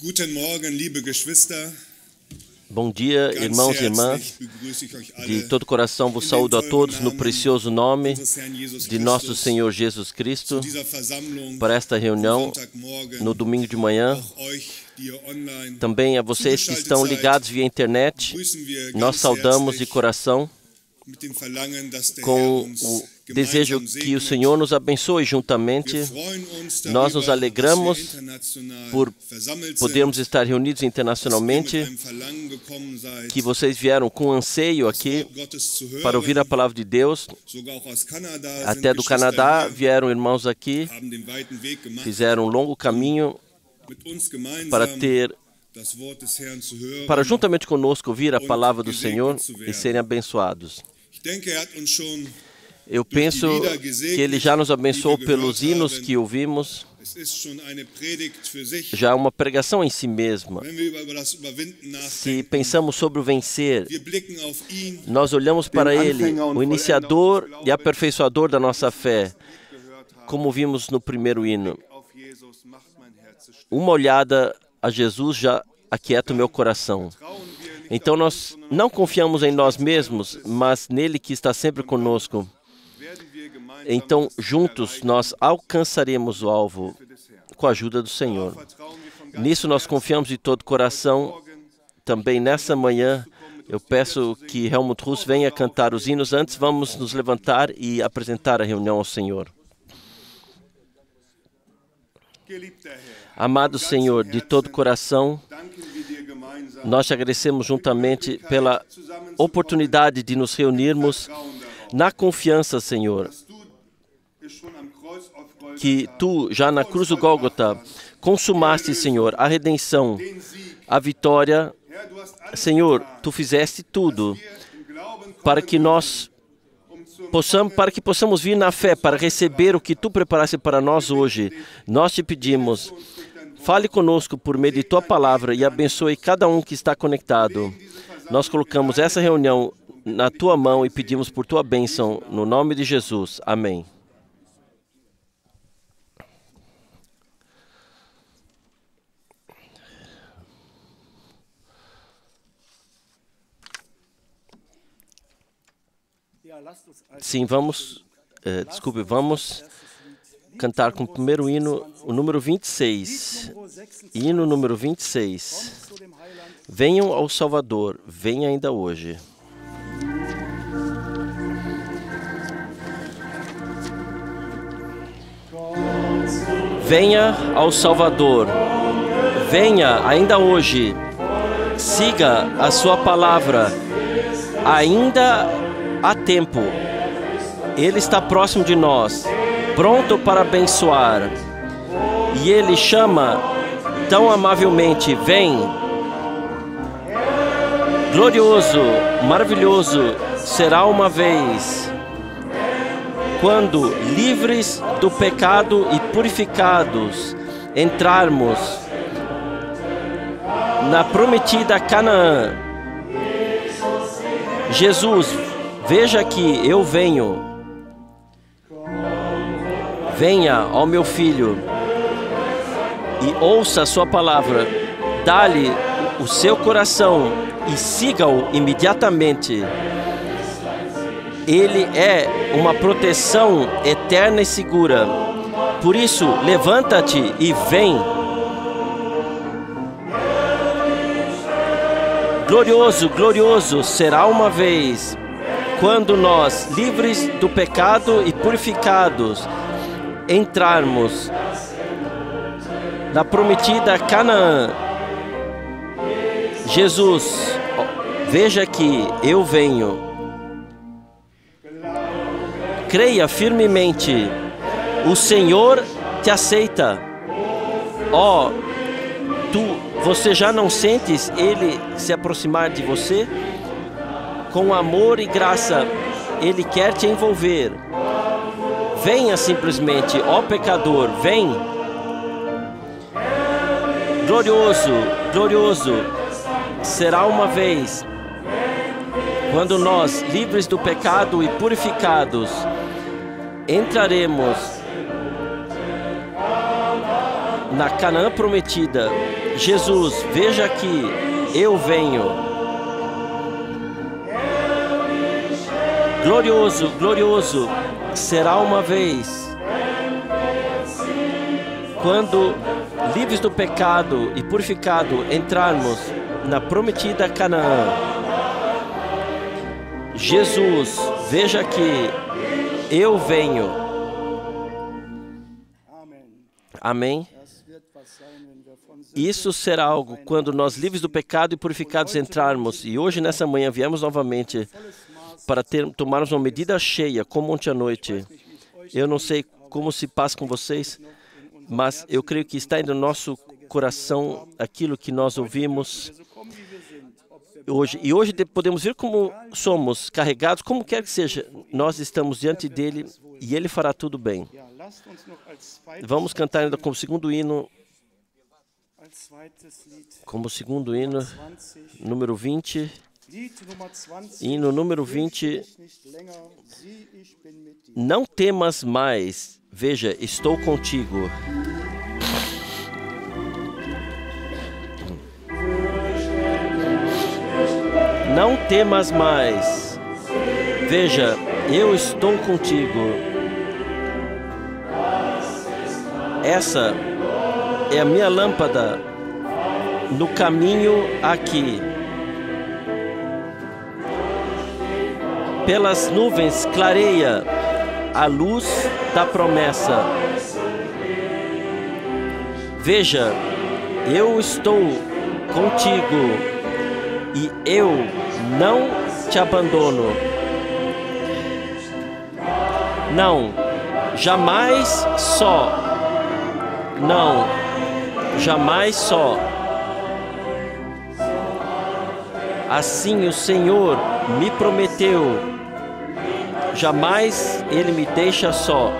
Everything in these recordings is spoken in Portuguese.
Guten Morgen, liebe Geschwister. Bom dia, irmãos e irmãs. De todo coração vos saúdo a todos no precioso nome de nosso Senhor Jesus Cristo para esta reunião no domingo de manhã. Também a vocês que estão ligados via internet, nós saudamos de coração com o desejo que o Senhor nos abençoe juntamente. Nós nos alegramos por podermos estar reunidos internacionalmente, que vocês vieram com anseio aqui para ouvir a palavra de Deus. Até do Canadá vieram irmãos aqui, fizeram um longo caminho para juntamente conosco ouvir a palavra do Senhor e serem abençoados. Eu penso que Ele já nos abençoou pelos hinos que ouvimos. Já é uma pregação em si mesma. Se pensamos sobre o vencer, nós olhamos para Ele, o iniciador e aperfeiçoador da nossa fé, como vimos no primeiro hino. Uma olhada a Jesus já aquieta o meu coração. Então nós não confiamos em nós mesmos, mas nele que está sempre conosco. Então, juntos, nós alcançaremos o alvo com a ajuda do Senhor. Nisso nós confiamos de todo o coração. Também nessa manhã, eu peço que Helmut Russ venha cantar os hinos. Antes, vamos nos levantar e apresentar a reunião ao Senhor. Amado Senhor, de todo o coração, nós te agradecemos juntamente pela oportunidade de nos reunirmos na confiança, Senhor, que Tu, já na cruz do Gólgota, consumaste, Senhor, a redenção, a vitória. Senhor, Tu fizeste tudo para que possamos vir na fé, para receber o que Tu preparaste para nós hoje. Nós te pedimos, fale conosco por meio de Tua palavra e abençoe cada um que está conectado. Nós colocamos essa reunião na Tua mão e pedimos por Tua bênção, no nome de Jesus. Amém. Sim, vamos cantar com o primeiro hino, o número 26. Hino número 26. Venham ao Salvador, venha ainda hoje. Venha ao Salvador, venha ainda hoje, siga a sua palavra, ainda há tempo, Ele está próximo de nós, pronto para abençoar, e Ele chama tão amavelmente, vem. Glorioso, maravilhoso será uma vez, quando, livres do pecado e purificados, entrarmos na prometida Canaã. Jesus, veja que eu venho. Venha ao meu filho e ouça a sua palavra. Dá-lhe o seu coração e siga-o imediatamente. Ele é uma proteção eterna e segura. Por isso, levanta-te e vem. Glorioso, glorioso será uma vez, quando nós, livres do pecado e purificados, entrarmos na prometida Canaã. Jesus, veja que eu venho. Creia firmemente. O Senhor te aceita. Você já não sentes Ele se aproximar de você? Com amor e graça, Ele quer te envolver. Venha simplesmente, ó pecador, vem. Glorioso, glorioso será uma vez quando nós, livres do pecado e purificados, entraremos na Canaã prometida. Jesus, veja aqui, eu venho. Glorioso, glorioso será uma vez quando, livres do pecado e purificado, entrarmos na prometida Canaã. Jesus, veja aqui, eu venho. Amém? Isso será algo quando nós, livres do pecado e purificados, entrarmos. E hoje, nessa manhã, viemos novamente para tomarmos uma medida cheia, como ontem à noite. Eu não sei como se passa com vocês, mas eu creio que está no nosso coração aquilo que nós ouvimos hoje. E hoje podemos ver como somos carregados, como quer que seja. Nós estamos diante dele e ele fará tudo bem. Vamos cantar ainda como segundo hino. Como segundo hino, número 20. Hino número 20. Não temas mais, veja, estou contigo. Não temas mais, veja, eu estou contigo. Essa é a minha lâmpada no caminho aqui. Pelas nuvens clareia a luz da promessa. Veja, eu estou contigo e eu não te abandono. Não, jamais só. Não, jamais só. Assim o Senhor me prometeu, jamais Ele me deixa só.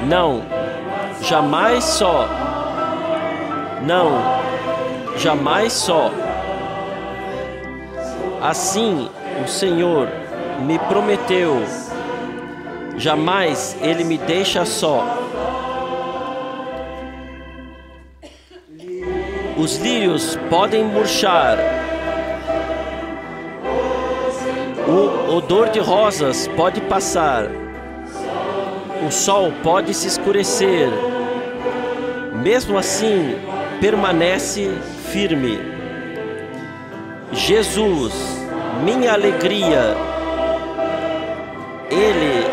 Não, jamais só. Não, jamais só. Assim o Senhor me prometeu, jamais Ele me deixa só. Os lírios podem murchar, o odor de rosas pode passar, o sol pode se escurecer, mesmo assim permanece firme. Jesus, minha alegria, Ele,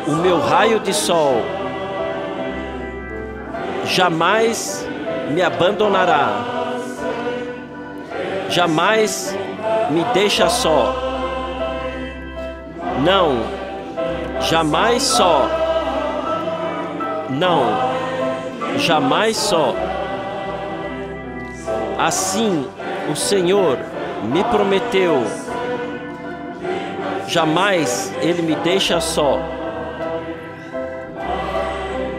o meu raio de sol, jamais me abandonará, jamais me deixa só. Não, jamais só. Não, jamais só. Assim o Senhor me prometeu, jamais Ele me deixa só.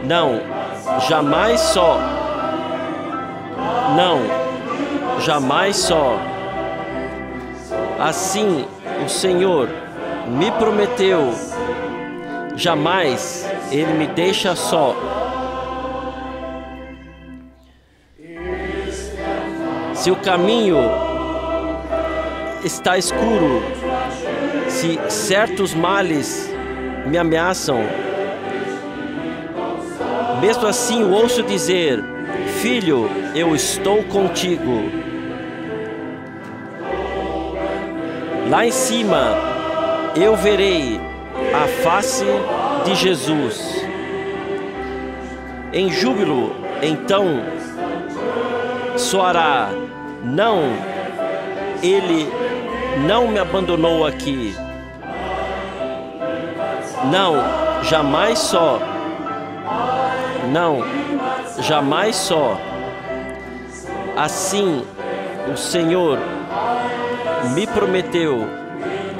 Não, jamais só. Não, jamais só. Assim o Senhor me prometeu, jamais Ele me deixa só. Se o caminho está escuro, se certos males me ameaçam, mesmo assim eu ouço dizer: Filho, eu estou contigo. Lá em cima, eu verei a face de Jesus. Em júbilo, então, soará: não, Ele não me abandonou aqui. Não, jamais só. Não, jamais só. Assim, o Senhor me prometeu,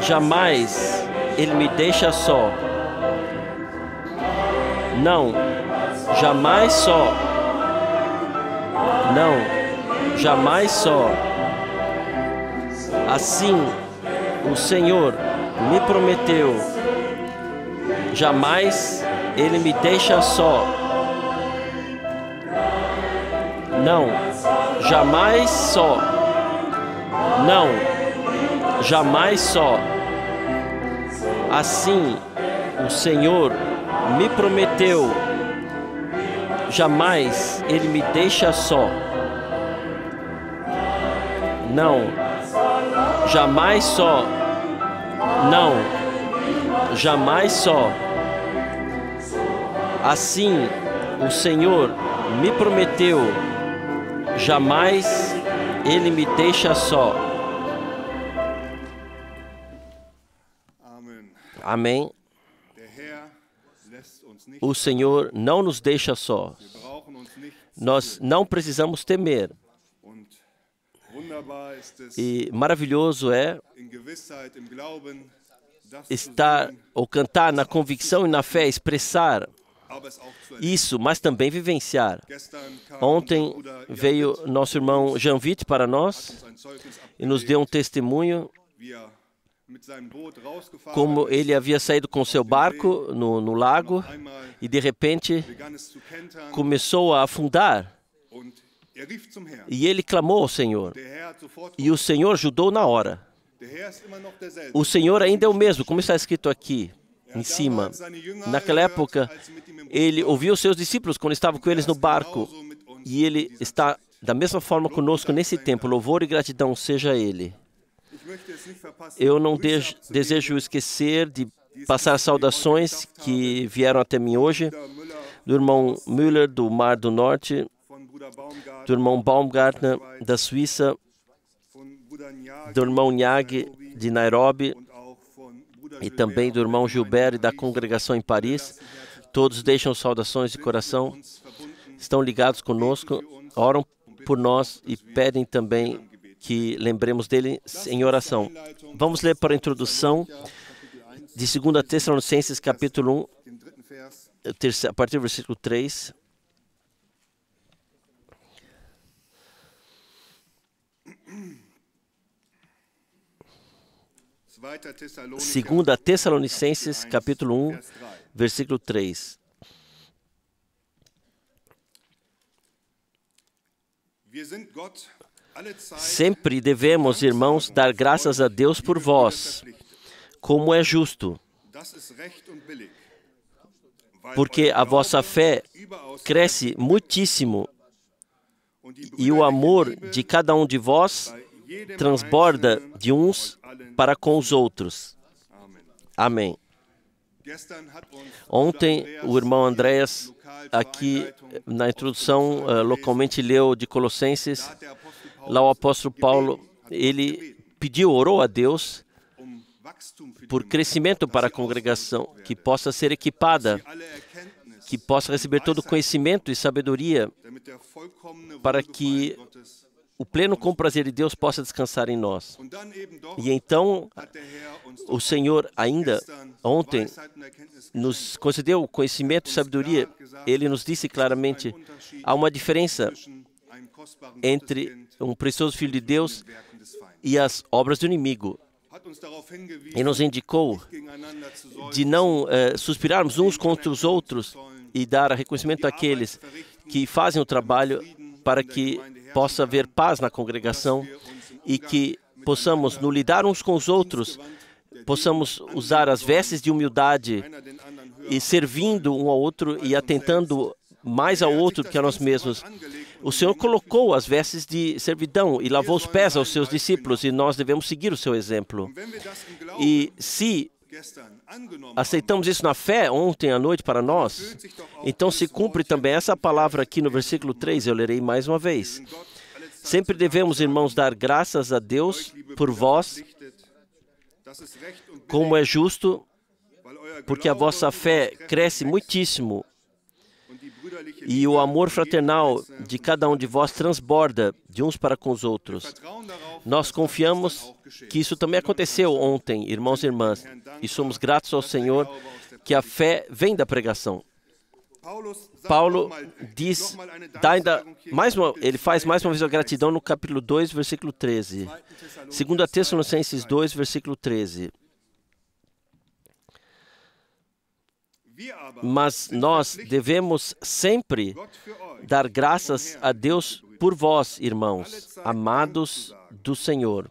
jamais Ele me deixa só. Não, jamais só. Não, jamais só. Assim, o Senhor me prometeu, jamais Ele me deixa só. Não, jamais só. Não, jamais só. Assim, o Senhor me prometeu, jamais Ele me deixa só. Não, jamais só. Não, jamais só. Assim, o Senhor me prometeu, jamais Ele me deixa só. Amém. O Senhor não nos deixa só. Nós não precisamos temer. E maravilhoso é estar ou cantar na convicção e na fé, expressar isso, mas também vivenciar. Ontem veio nosso irmão Jean Witt para nós e nos deu um testemunho como ele havia saído com seu barco no lago e de repente começou a afundar. E ele clamou ao Senhor. E o Senhor ajudou na hora. O Senhor ainda é o mesmo, como está escrito aqui em cima. Naquela época, ele ouviu os seus discípulos quando estava com eles no barco. E ele está da mesma forma conosco nesse tempo. Louvor e gratidão seja a Ele. Eu não desejo esquecer de passar saudações que vieram até mim hoje, do irmão Müller, do Mar do Norte, do irmão Baumgartner, da Suíça, do irmão Nyag, de Nairobi, e também do irmão Gilberto, da congregação em Paris. Todos deixam saudações de coração, estão ligados conosco, oram por nós e pedem também que lembremos dele em oração. Vamos ler para a introdução de 2 Tessalonicenses, capítulo 1, a partir do versículo 3. 2 Tessalonicenses, capítulo 1, versículo 3. Sempre devemos, irmãos, dar graças a Deus por vós, como é justo, porque a vossa fé cresce muitíssimo e o amor de cada um de vós transborda de uns para com os outros. Amém. Ontem, o irmão Andréas, aqui na introdução, localmente leu de Colossenses. Lá o apóstolo Paulo, ele orou a Deus por crescimento para a congregação, que possa ser equipada, que possa receber todo o conhecimento e sabedoria, para que o pleno comprazer de Deus possa descansar em nós. E então, o Senhor ainda, ontem, nos concedeu conhecimento e sabedoria. Ele nos disse claramente, há uma diferença entre um precioso Filho de Deus e as obras do inimigo. E nos indicou de não suspirarmos uns contra os outros e dar reconhecimento àqueles que fazem o trabalho para que possa haver paz na congregação e que possamos, no lidar uns com os outros, possamos usar as vestes de humildade e servindo um ao outro e atentando mais ao outro do que a nós mesmos. O Senhor colocou as vestes de servidão e lavou os pés aos seus discípulos e nós devemos seguir o seu exemplo. E se aceitamos isso na fé ontem à noite para nós, então se cumpre também essa palavra aqui no versículo 3, eu lerei mais uma vez. Sempre devemos, irmãos, dar graças a Deus por vós, como é justo, porque a vossa fé cresce muitíssimo e o amor fraternal de cada um de vós transborda de uns para com os outros. Nós confiamos que isso também aconteceu ontem, irmãos e irmãs, e somos gratos ao Senhor que a fé vem da pregação. Paulo diz, ele faz mais uma vez a gratidão no capítulo 2, versículo 13. 2 Tessalonicenses 2, versículo 13. Mas nós devemos sempre dar graças a Deus por vós, irmãos, amados do Senhor.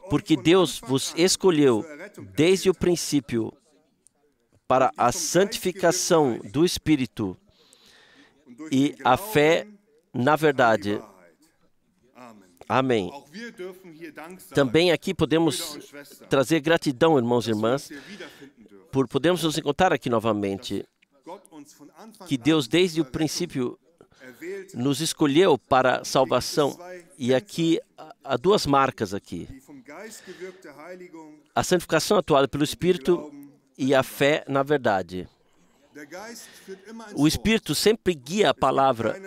Porque Deus vos escolheu desde o princípio para a santificação do Espírito e a fé na verdade. Amém. Também aqui podemos trazer gratidão, irmãos e irmãs, por podermos nos encontrar aqui novamente. Que Deus, desde o princípio, nos escolheu para a salvação. E aqui há duas marcas aqui. A santificação atuada pelo Espírito e a fé na verdade. O Espírito sempre guia a palavra.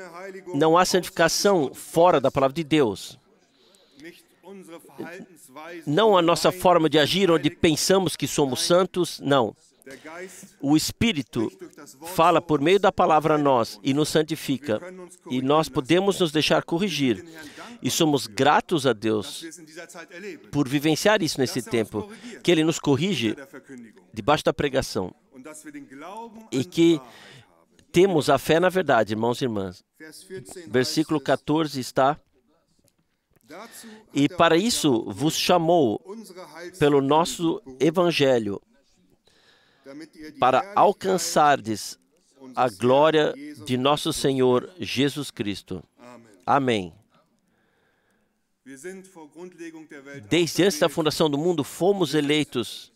Não há santificação fora da palavra de Deus. Não a nossa forma de agir, onde pensamos que somos santos, não. O Espírito fala por meio da palavra a nós e nos santifica. E nós podemos nos deixar corrigir. E somos gratos a Deus por vivenciar isso nesse tempo, que Ele nos corrige debaixo da pregação. E que temos a fé na verdade, irmãos e irmãs. Versículo 14 está... E para isso vos chamou pelo nosso Evangelho, para alcançardes a glória de nosso Senhor Jesus Cristo. Amém. Desde antes da fundação do mundo, fomos eleitos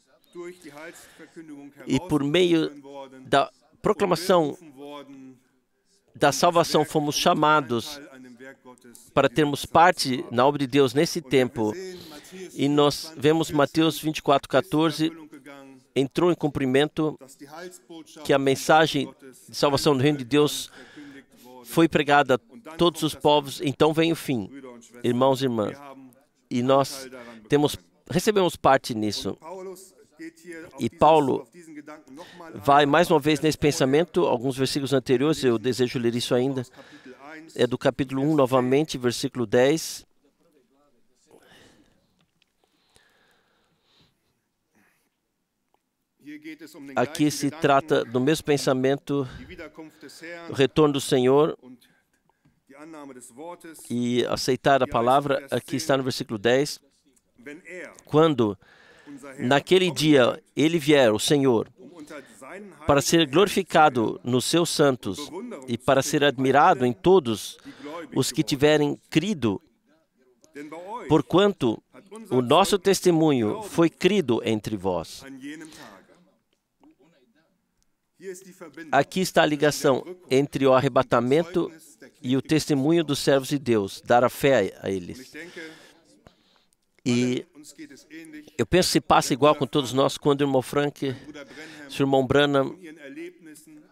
e por meio da proclamação da salvação fomos chamados para termos parte na obra de Deus nesse tempo. E nós vemos Mateus 24:14, entrou em cumprimento que a mensagem de salvação do reino de Deus foi pregada a todos os povos, então vem o fim, irmãos e irmãs. E nós recebemos parte nisso. E Paulo vai mais uma vez nesse pensamento, alguns versículos anteriores, eu desejo ler isso ainda. É do capítulo 1 novamente, versículo 10. Aqui se trata do mesmo pensamento, o retorno do Senhor e aceitar a palavra. Aqui está no versículo 10. Quando naquele dia Ele vier, o Senhor, para ser glorificado nos seus santos e para ser admirado em todos os que tiverem crido, porquanto o nosso testemunho foi crido entre vós. Aqui está a ligação entre o arrebatamento e o testemunho dos servos de Deus, dar a fé a eles. E eu penso que se passa igual com todos nós, quando o irmão Frank, o irmão Branham,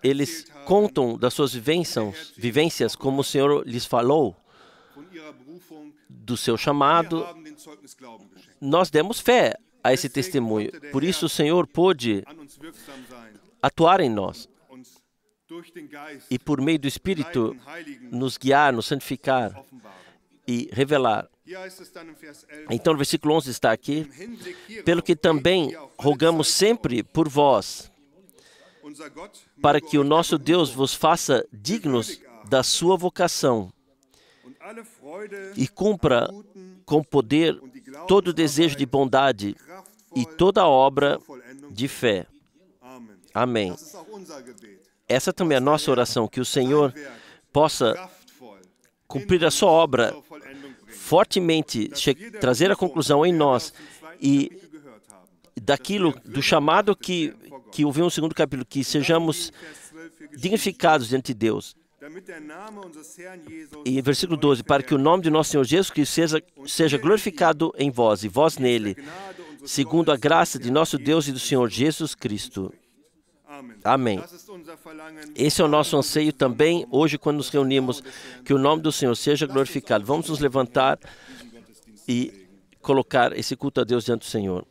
eles contam das suas vivências, como o Senhor lhes falou, do seu chamado. Nós demos fé a esse testemunho. Por isso o Senhor pôde atuar em nós e, por meio do Espírito, nos guiar, nos santificar e revelar. Então, no versículo 11 está aqui, pelo que também rogamos sempre por vós, para que o nosso Deus vos faça dignos da sua vocação e cumpra com poder todo o desejo de bondade e toda a obra de fé. Amém. Essa também é a nossa oração, que o Senhor possa cumprir a sua obra fortemente, trazer a conclusão em nós e daquilo, do chamado que ouvimos no segundo capítulo, que sejamos dignificados diante de Deus. E versículo 12, para que o nome de nosso Senhor Jesus Cristo seja glorificado em vós e vós nele, segundo a graça de nosso Deus e do Senhor Jesus Cristo. Amém. Esse é o nosso anseio também hoje quando nos reunimos, que o nome do Senhor seja glorificado. Vamos nos levantar e colocar esse culto a Deus diante do Senhor.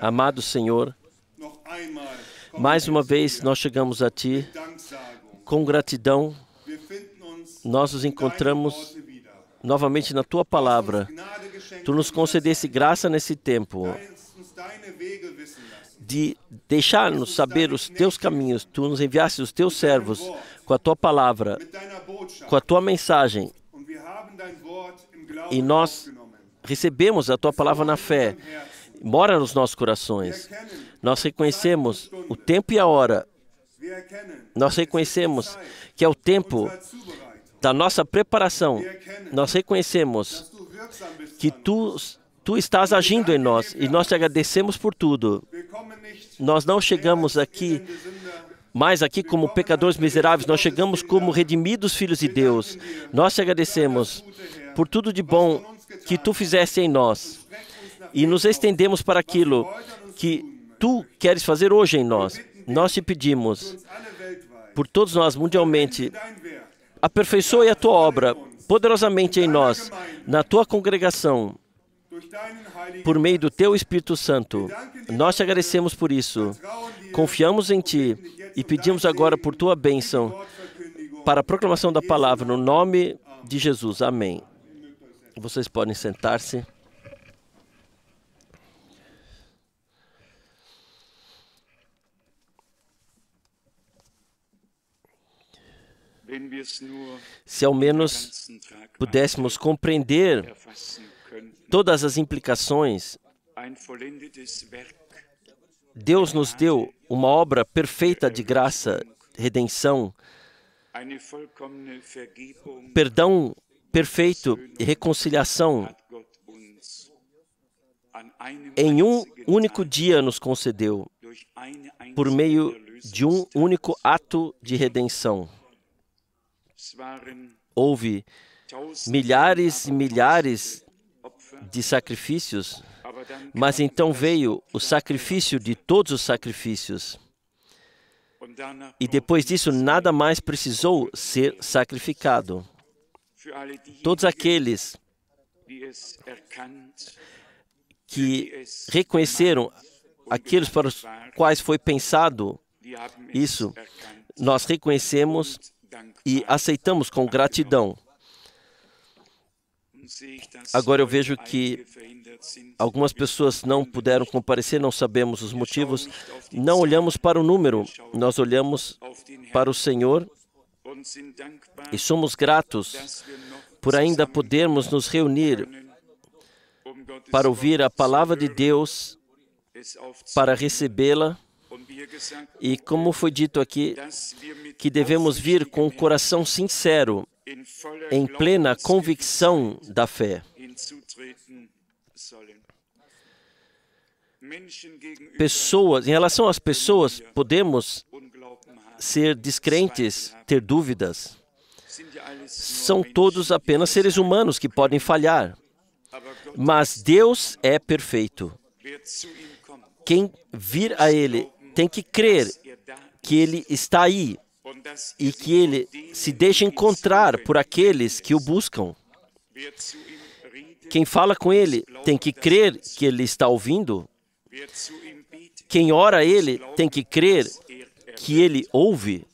Amado Senhor, mais uma vez nós chegamos a Ti com gratidão. Nós nos encontramos novamente na Tua Palavra. Tu nos concedesse graça nesse tempo de deixar-nos saber os Teus caminhos. Tu nos enviaste os Teus servos com a Tua Palavra, com a Tua mensagem. E nós recebemos a Tua Palavra na fé. Mora nos nossos corações. Nós reconhecemos o tempo e a hora. Nós reconhecemos que é o tempo da nossa preparação. Nós reconhecemos que Tu estás agindo em nós e nós te agradecemos por tudo. Nós não chegamos aqui mais aqui como pecadores miseráveis, nós chegamos como redimidos filhos de Deus. Nós te agradecemos por tudo de bom que Tu fizeste em nós. E nos estendemos para aquilo que Tu queres fazer hoje em nós. Nós te pedimos, por todos nós mundialmente, aperfeiçoe a Tua obra poderosamente em nós, na Tua congregação, por meio do Teu Espírito Santo. Nós te agradecemos por isso. Confiamos em Ti e pedimos agora por Tua bênção para a proclamação da palavra, no nome de Jesus. Amém. Vocês podem sentar-se. Se ao menos pudéssemos compreender todas as implicações, Deus nos deu uma obra perfeita de graça, redenção, perdão perfeito e reconciliação. Em um único dia nos concedeu, por meio de um único ato de redenção. Houve milhares e milhares de sacrifícios, mas então veio o sacrifício de todos os sacrifícios. E depois disso, nada mais precisou ser sacrificado. Todos aqueles que reconheceram aqueles para os quais foi pensado isso, nós reconhecemos e aceitamos com gratidão. Agora eu vejo que algumas pessoas não puderam comparecer, não sabemos os motivos. Não olhamos para o número, nós olhamos para o Senhor e somos gratos por ainda podermos nos reunir para ouvir a palavra de Deus, para recebê-la. E como foi dito aqui, que devemos vir com o coração sincero, em plena convicção da fé. Pessoas, em relação às pessoas, podemos ser descrentes, ter dúvidas. São todos apenas seres humanos que podem falhar. Mas Deus é perfeito. Quem vir a Ele tem que crer que Ele está aí e que Ele se deixa encontrar por aqueles que o buscam. Quem fala com Ele tem que crer que Ele está ouvindo. Quem ora a Ele tem que crer que Ele ouve.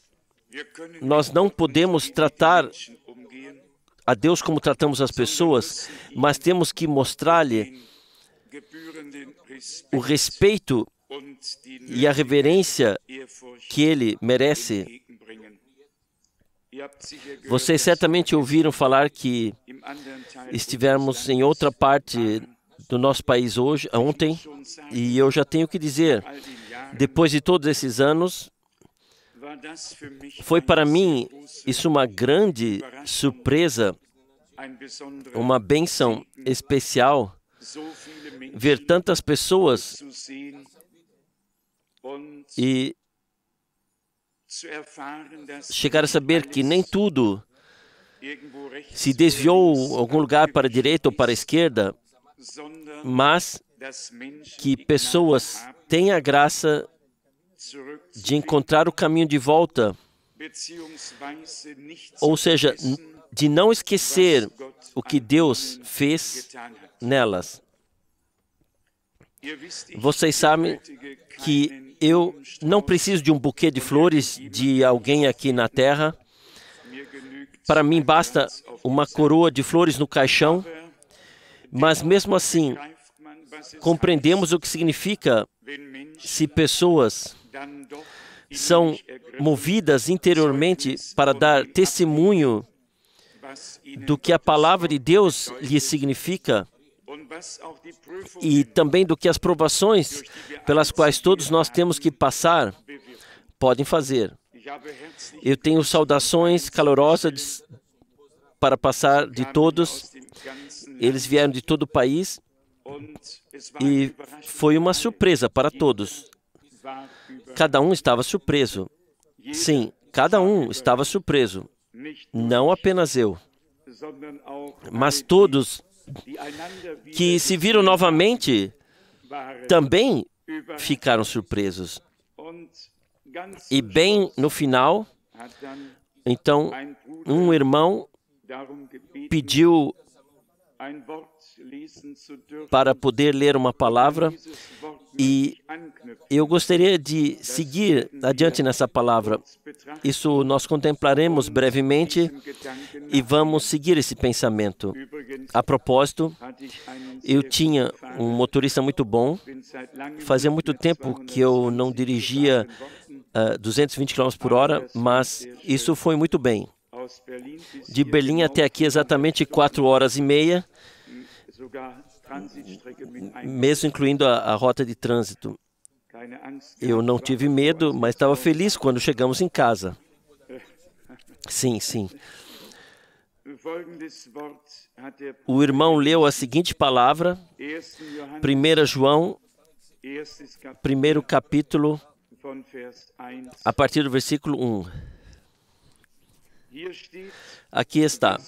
Nós não podemos tratar a Deus como tratamos as pessoas, mas temos que mostrar-lhe o respeito e a reverência que Ele merece. Vocês certamente ouviram falar que estivemos em outra parte do nosso país ontem, e eu já tenho que dizer, depois de todos esses anos, foi para mim isso uma grande surpresa, uma bênção especial, ver tantas pessoas e chegar a saber que nem tudo se desviou algum lugar para a direita ou para a esquerda, mas que pessoas têm a graça de encontrar o caminho de volta, ou seja, de não esquecer o que Deus fez nelas. Vocês sabem que eu não preciso de um buquê de flores de alguém aqui na terra. Para mim basta uma coroa de flores no caixão, mas mesmo assim compreendemos o que significa se pessoas são movidas interiormente para dar testemunho do que a palavra de Deus lhes significa e também do que as provações pelas quais todos nós temos que passar podem fazer. Eu tenho saudações calorosas para passar de todos. Eles vieram de todo o país e foi uma surpresa para todos. Cada um estava surpreso. Sim, cada um estava surpreso. Não apenas eu, mas todos que se viram novamente também ficaram surpresos. E bem no final, então, um irmão pediu para poder ler uma palavra e eu gostaria de seguir adiante nessa palavra. Isso nós contemplaremos brevemente e vamos seguir esse pensamento. A propósito, eu tinha um motorista muito bom. Fazia muito tempo que eu não dirigia 220 km por hora, mas isso foi muito bem. De Berlim até aqui exatamente 4 horas e meia, mesmo incluindo a rota de trânsito. Eu não tive medo, mas estava feliz quando chegamos em casa. Sim, sim. O irmão leu a seguinte palavra, 1 João, primeiro capítulo, a partir do versículo 1. Aqui está.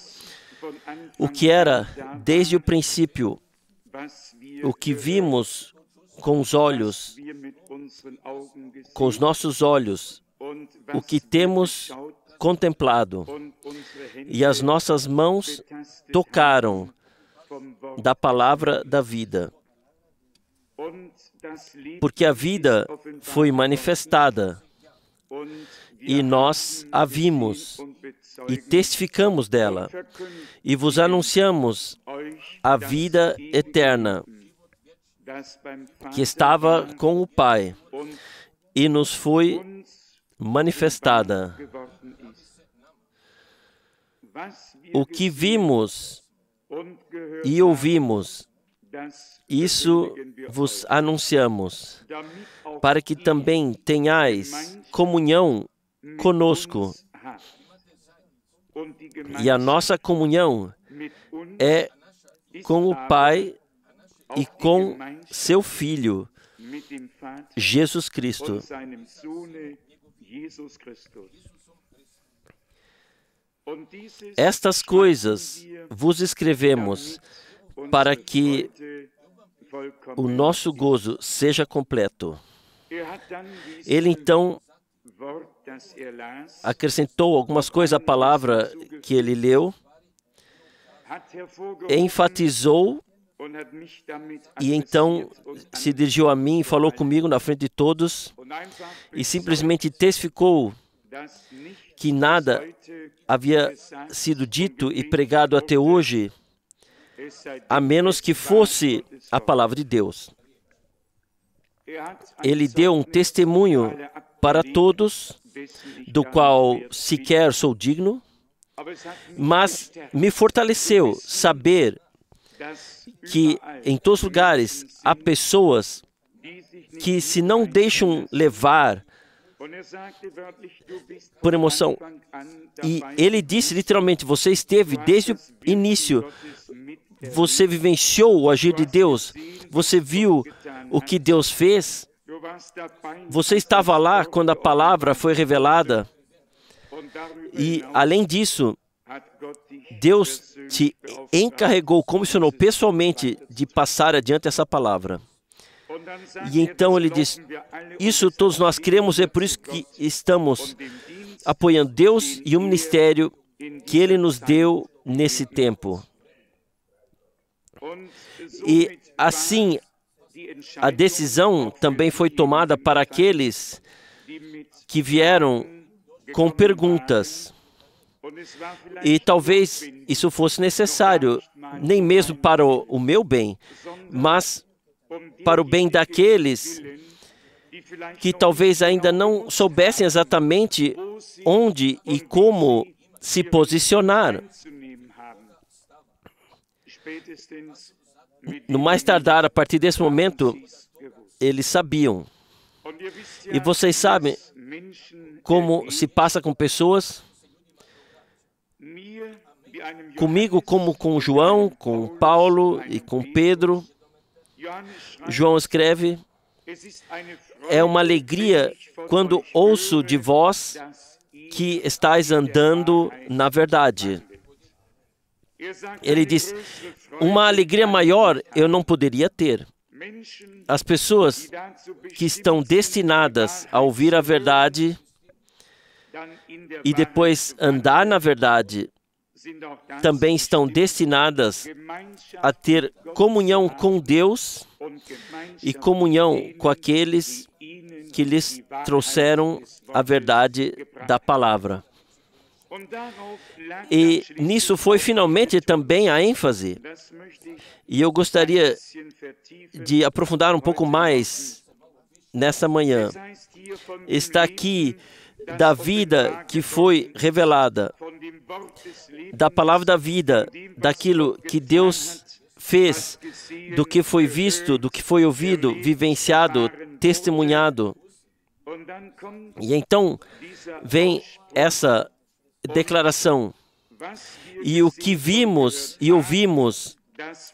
O que era desde o princípio, o que vimos com os olhos, com os nossos olhos, o que temos contemplado, e as nossas mãos tocaram da palavra da vida. Porque a vida foi manifestada, e nós a vimos, e testificamos dela, e vos anunciamos a vida eterna, que estava com o Pai, e nos foi manifestada. O que vimos e ouvimos, isso vos anunciamos, para que também tenhais comunhão conosco. E a nossa comunhão é com o Pai e com seu Filho, Jesus Cristo. Estas coisas vos escrevemos para que o nosso gozo seja completo. Ele então acrescentou algumas coisas à palavra que ele leu, enfatizou e então se dirigiu a mim e falou comigo na frente de todos e simplesmente testificou que nada havia sido dito e pregado até hoje, a menos que fosse a palavra de Deus. Ele deu um testemunho para todos, do qual sequer sou digno, mas me fortaleceu saber que em todos os lugares há pessoas que se não deixam levar por emoção. E ele disse literalmente, você esteve desde o início, você vivenciou o agir de Deus, você viu o que Deus fez, você estava lá quando a palavra foi revelada. E, além disso, Deus te encarregou, comissionou pessoalmente de passar adiante essa palavra. E então ele diz, isso todos nós cremos, é por isso que estamos apoiando Deus e o ministério que Ele nos deu nesse tempo. E assim, a decisão também foi tomada para aqueles que vieram com perguntas. E talvez isso fosse necessário, nem mesmo para o meu bem, mas para o bem daqueles que talvez ainda não soubessem exatamente onde e como se posicionar. No mais tardar, a partir desse momento, eles sabiam. E vocês sabem como se passa com pessoas, comigo como com João, com Paulo e com Pedro. João escreve, é uma alegria quando ouço de vós que estáis andando na verdade. Ele diz, uma alegria maior eu não poderia ter. As pessoas que estão destinadas a ouvir a verdade e depois andar na verdade, também estão destinadas a ter comunhão com Deus e comunhão com aqueles que lhes trouxeram a verdade da palavra. E nisso foi finalmente também a ênfase. E eu gostaria de aprofundar um pouco mais nessa manhã. Está aqui da vida que foi revelada, da palavra da vida, daquilo que Deus fez, do que foi visto, do que foi ouvido, vivenciado, testemunhado. E então vem essa declaração. E o que vimos e ouvimos,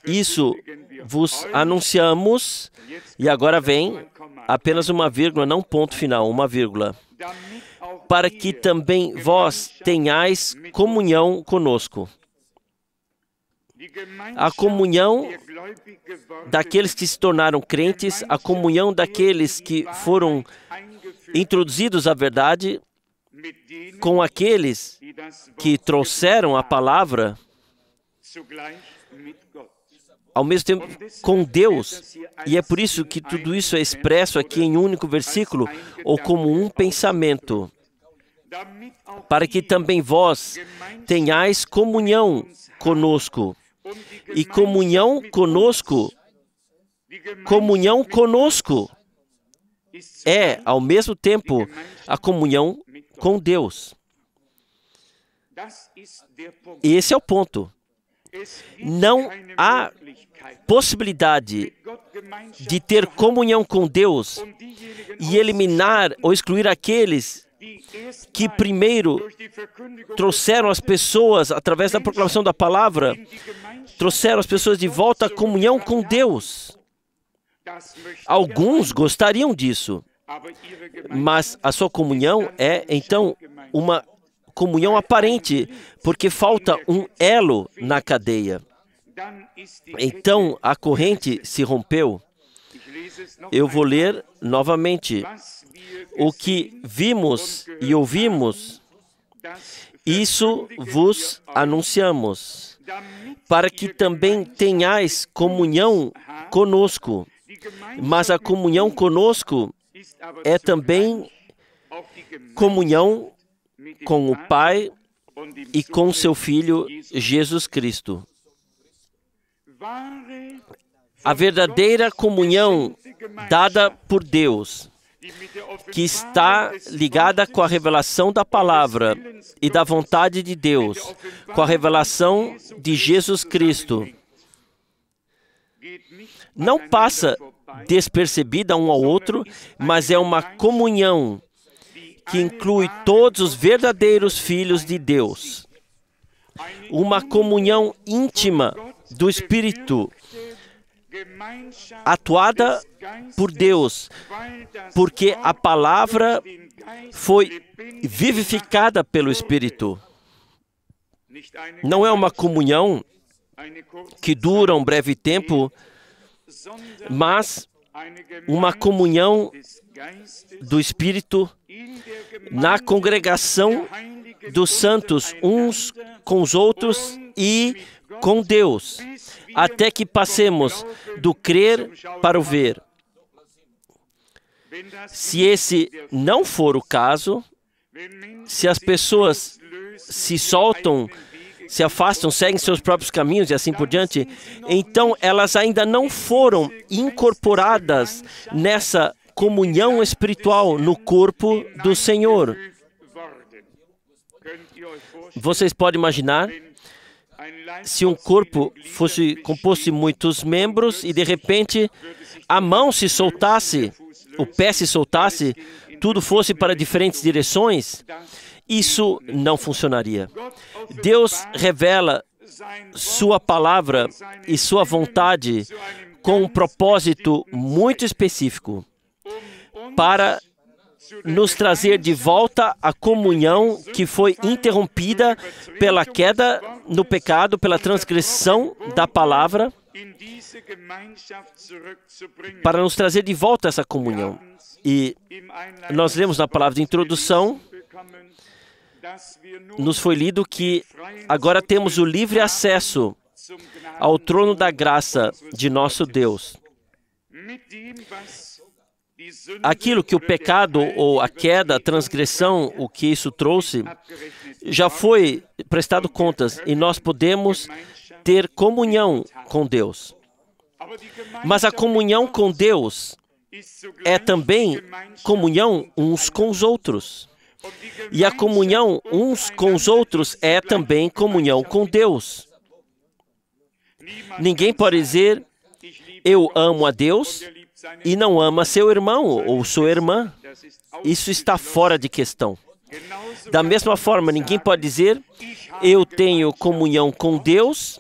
isso vos anunciamos. E agora vem apenas uma vírgula, não ponto final, uma vírgula. Para que também vós tenhais comunhão conosco. A comunhão daqueles que se tornaram crentes, a comunhão daqueles que foram introduzidos à verdade, com aqueles que trouxeram a palavra, ao mesmo tempo com Deus. E é por isso que tudo isso é expresso aqui em um único versículo, ou como um pensamento. Para que também vós tenhais comunhão conosco. E comunhão conosco é, ao mesmo tempo, a comunhão com Deus. Esse é o ponto. Não há possibilidade de ter comunhão com Deus e eliminar ou excluir aqueles que primeiro trouxeram as pessoas, através da proclamação da palavra, trouxeram as pessoas de volta à comunhão com Deus. Alguns gostariam disso, mas a sua comunhão é, então, uma comunhão aparente, porque falta um elo na cadeia. Então, a corrente se rompeu. Eu vou ler novamente. O que vimos e ouvimos, isso vos anunciamos, para que também tenhais comunhão conosco. Mas a comunhão conosco é também comunhão com o Pai e com seu Filho Jesus Cristo. A verdadeira comunhão dada por Deus, que está ligada com a revelação da palavra e da vontade de Deus, com a revelação de Jesus Cristo, não passa despercebida um ao outro, mas é uma comunhão que inclui todos os verdadeiros filhos de Deus. Uma comunhão íntima do Espírito, atuada por Deus, porque a palavra foi vivificada pelo Espírito. não é uma comunhão que dura um breve tempo, mas uma comunhão do Espírito na congregação dos santos, uns com os outros e com Deus, até que passemos do crer para o ver. Se esse não for o caso, se as pessoas se soltam, se afastam, seguem seus próprios caminhos e assim por diante, então elas ainda não foram incorporadas nessa comunhão espiritual no corpo do Senhor. Vocês podem imaginar se um corpo fosse composto de muitos membros e de repente a mão se soltasse, o pé se soltasse, tudo fosse para diferentes direções? Isso não funcionaria. Deus revela sua palavra e sua vontade com um propósito muito específico para nos trazer de volta a comunhão que foi interrompida pela queda no pecado, pela transgressão da palavra, para nos trazer de volta essa comunhão. E nós lemos na palavra de introdução, nos foi lido que agora temos o livre acesso ao trono da graça de nosso Deus. Aquilo que o pecado ou a queda, a transgressão, o que isso trouxe, já foi prestado contas e nós podemos ter comunhão com Deus. Mas a comunhão com Deus é também comunhão uns com os outros. E a comunhão uns com os outros é também comunhão com Deus. Ninguém pode dizer, eu amo a Deus e não ama seu irmão ou sua irmã. Isso está fora de questão. Da mesma forma, ninguém pode dizer, eu tenho comunhão com Deus,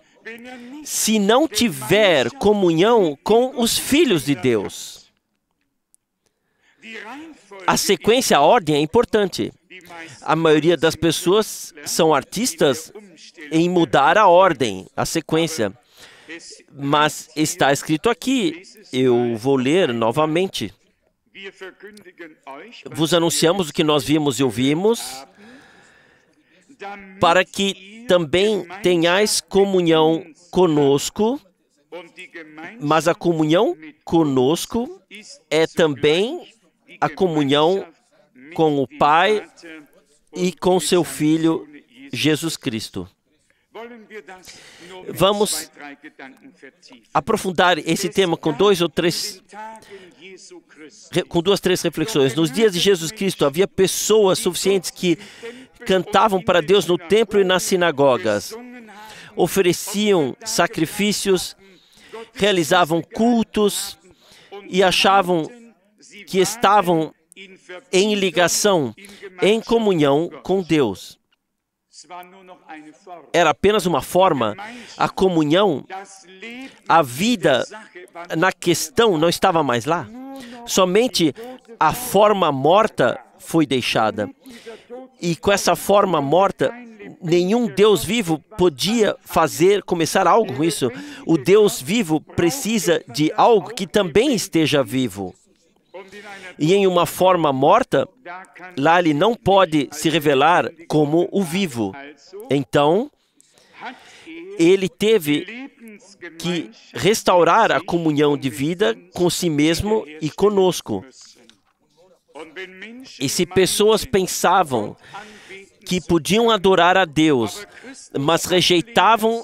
se não tiver comunhão com os filhos de Deus. A sequência, a ordem é importante. A maioria das pessoas são artistas em mudar a ordem, a sequência. Mas está escrito aqui, eu vou ler novamente. Vos anunciamos o que nós vimos e ouvimos, para que também tenhais comunhão conosco, mas a comunhão conosco é também a comunhão com o Pai e com seu Filho Jesus Cristo. Vamos aprofundar esse tema com duas, três reflexões. Nos dias de Jesus Cristo, havia pessoas suficientes que cantavam para Deus no templo e nas sinagogas, ofereciam sacrifícios, realizavam cultos e achavam que estavam em ligação, em comunhão com Deus. Era apenas uma forma, a comunhão, a vida na questão não estava mais lá. Somente a forma morta foi deixada. E com essa forma morta, nenhum Deus vivo podia começar algo com isso. O Deus vivo precisa de algo que também esteja vivo. E em uma forma morta, lá ele não pode se revelar como o vivo. Então, ele teve que restaurar a comunhão de vida com si mesmo e conosco. E se pessoas pensavam que podiam adorar a Deus, mas rejeitavam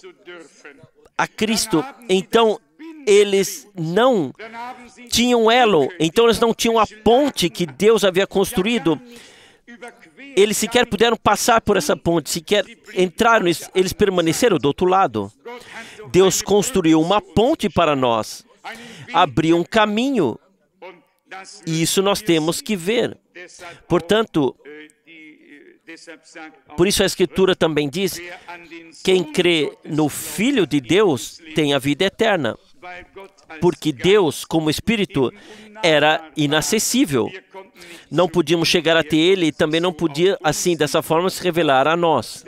a Cristo, então eles não tinham elo, então eles não tinham a ponte que Deus havia construído. Eles sequer puderam passar por essa ponte, sequer entraram, eles permaneceram do outro lado. Deus construiu uma ponte para nós, abriu um caminho, e isso nós temos que ver. Portanto, por isso a Escritura também diz, quem crê no Filho de Deus tem a vida eterna. Porque Deus, como Espírito, era inacessível. Não podíamos chegar até Ele e também não podia, assim, dessa forma, se revelar a nós.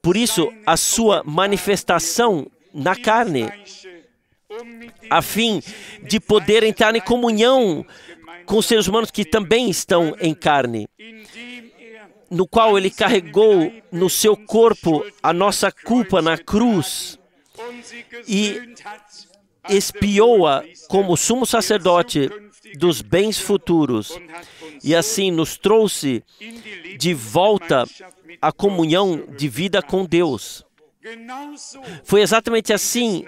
Por isso, a sua manifestação na carne, a fim de poder entrar em comunhão com os seres humanos que também estão em carne, no qual ele carregou no seu corpo a nossa culpa na cruz e expiou-a como sumo sacerdote dos bens futuros, e assim nos trouxe de volta à comunhão de vida com Deus. Foi exatamente assim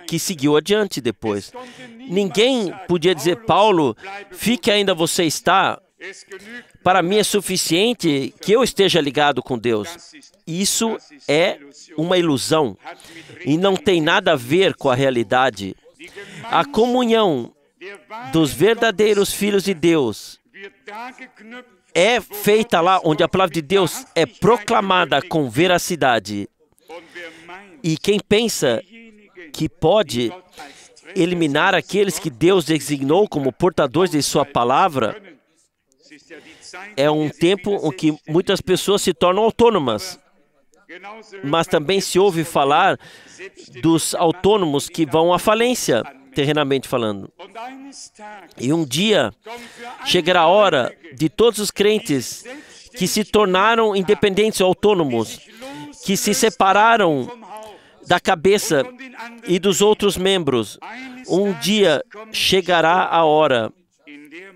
que seguiu adiante depois. Ninguém podia dizer: Paulo, fique ainda você está, para mim é suficiente que eu esteja ligado com Deus. Isso é uma ilusão e não tem nada a ver com a realidade. A comunhão dos verdadeiros filhos de Deus é feita lá onde a palavra de Deus é proclamada com veracidade. E quem pensa que pode eliminar aqueles que Deus designou como portadores de sua palavra, é um tempo em que muitas pessoas se tornam autônomas. Mas também se ouve falar dos autônomos que vão à falência, terrenamente falando. E um dia chegará a hora de todos os crentes que se tornaram independentes ou autônomos, que se separaram da cabeça e dos outros membros. Um dia chegará a hora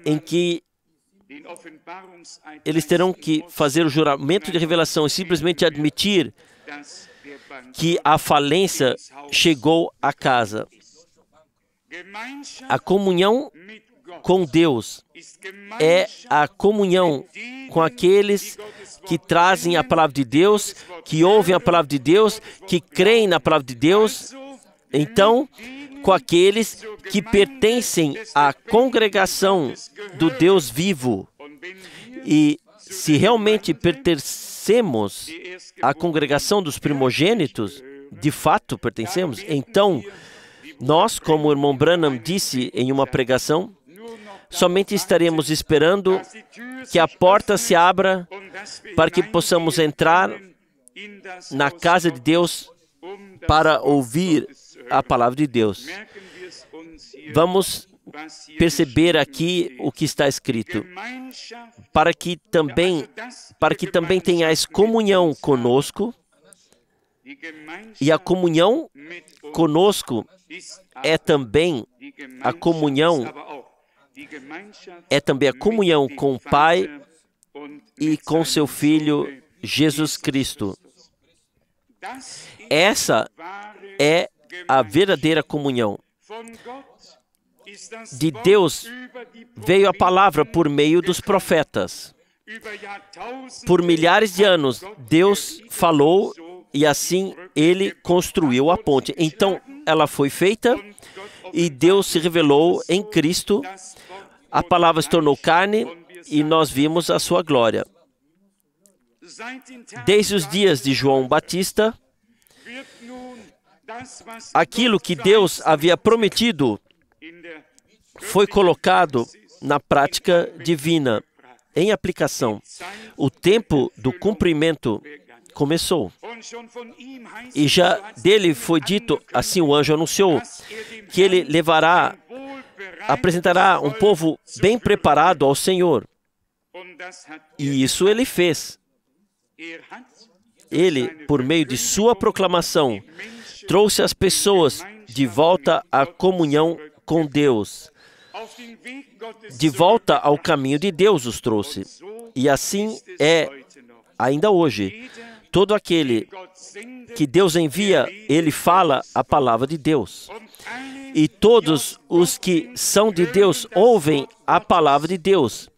em que eles terão que fazer o juramento de revelação e simplesmente admitir que a falência chegou à casa. A comunhão com Deus é a comunhão com aqueles que trazem a palavra de Deus, que ouvem a palavra de Deus, que creem na palavra de Deus. Então, com aqueles que pertencem à congregação do Deus vivo. E se realmente pertencemos à congregação dos primogênitos, de fato pertencemos, então nós, como o irmão Branham disse em uma pregação, somente estaremos esperando que a porta se abra para que possamos entrar na casa de Deus para ouvir a palavra de Deus. Vamos perceber aqui o que está escrito. Para que também tenhais comunhão conosco, e a comunhão conosco é também a comunhão com o Pai e com seu Filho Jesus Cristo. Essa é a verdadeira comunhão. De Deus veio a palavra por meio dos profetas. Por milhares de anos, Deus falou e assim Ele construiu a ponte. Então, ela foi feita e Deus se revelou em Cristo. A palavra se tornou carne e nós vimos a sua glória. Desde os dias de João Batista, aquilo que Deus havia prometido foi colocado na prática divina, em aplicação. O tempo do cumprimento começou. E já dele foi dito, assim o anjo anunciou, que ele apresentará um povo bem preparado ao Senhor. E isso ele fez. Ele, por meio de sua proclamação, trouxe as pessoas de volta à comunhão com Deus. De volta ao caminho de Deus os trouxe. E assim é ainda hoje. Todo aquele que Deus envia, ele fala a palavra de Deus. E todos os que são de Deus ouvem a palavra de Deus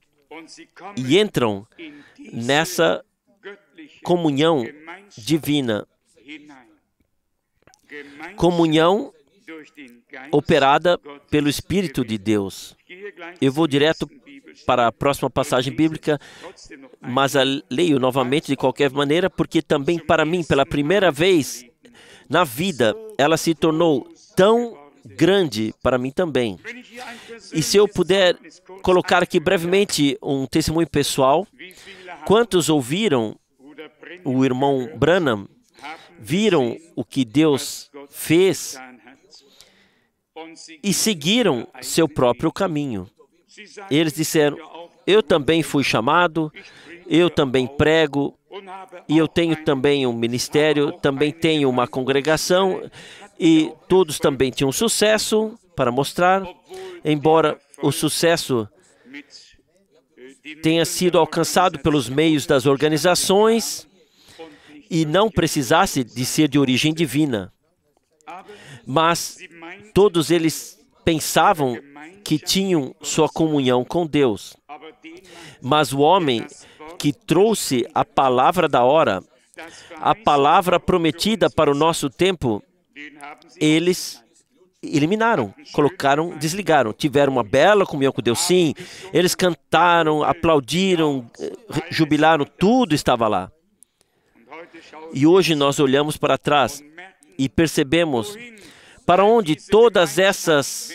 e entram nessa comunhão divina. Comunhão operada pelo Espírito de Deus. Eu vou direto para a próxima passagem bíblica, mas a leio novamente de qualquer maneira, porque também para mim, pela primeira vez na vida, ela se tornou tão grande para mim também. E se eu puder colocar aqui brevemente um testemunho pessoal, quantos ouviram o irmão Branham viram o que Deus fez e seguiram seu próprio caminho. Eles disseram, eu também fui chamado, eu também prego, e eu tenho também um ministério, também tenho uma congregação, e todos também tinham sucesso para mostrar, embora o sucesso tenha sido alcançado pelos meios das organizações e não precisasse de ser de origem divina. Mas todos eles pensavam que tinham sua comunhão com Deus. Mas o homem que trouxe a palavra da hora, a palavra prometida para o nosso tempo, eles eliminaram, colocaram, desligaram. Tiveram uma bela comunhão com Deus, sim. Eles cantaram, aplaudiram, jubilaram, tudo estava lá. E hoje nós olhamos para trás e percebemos para onde todas essas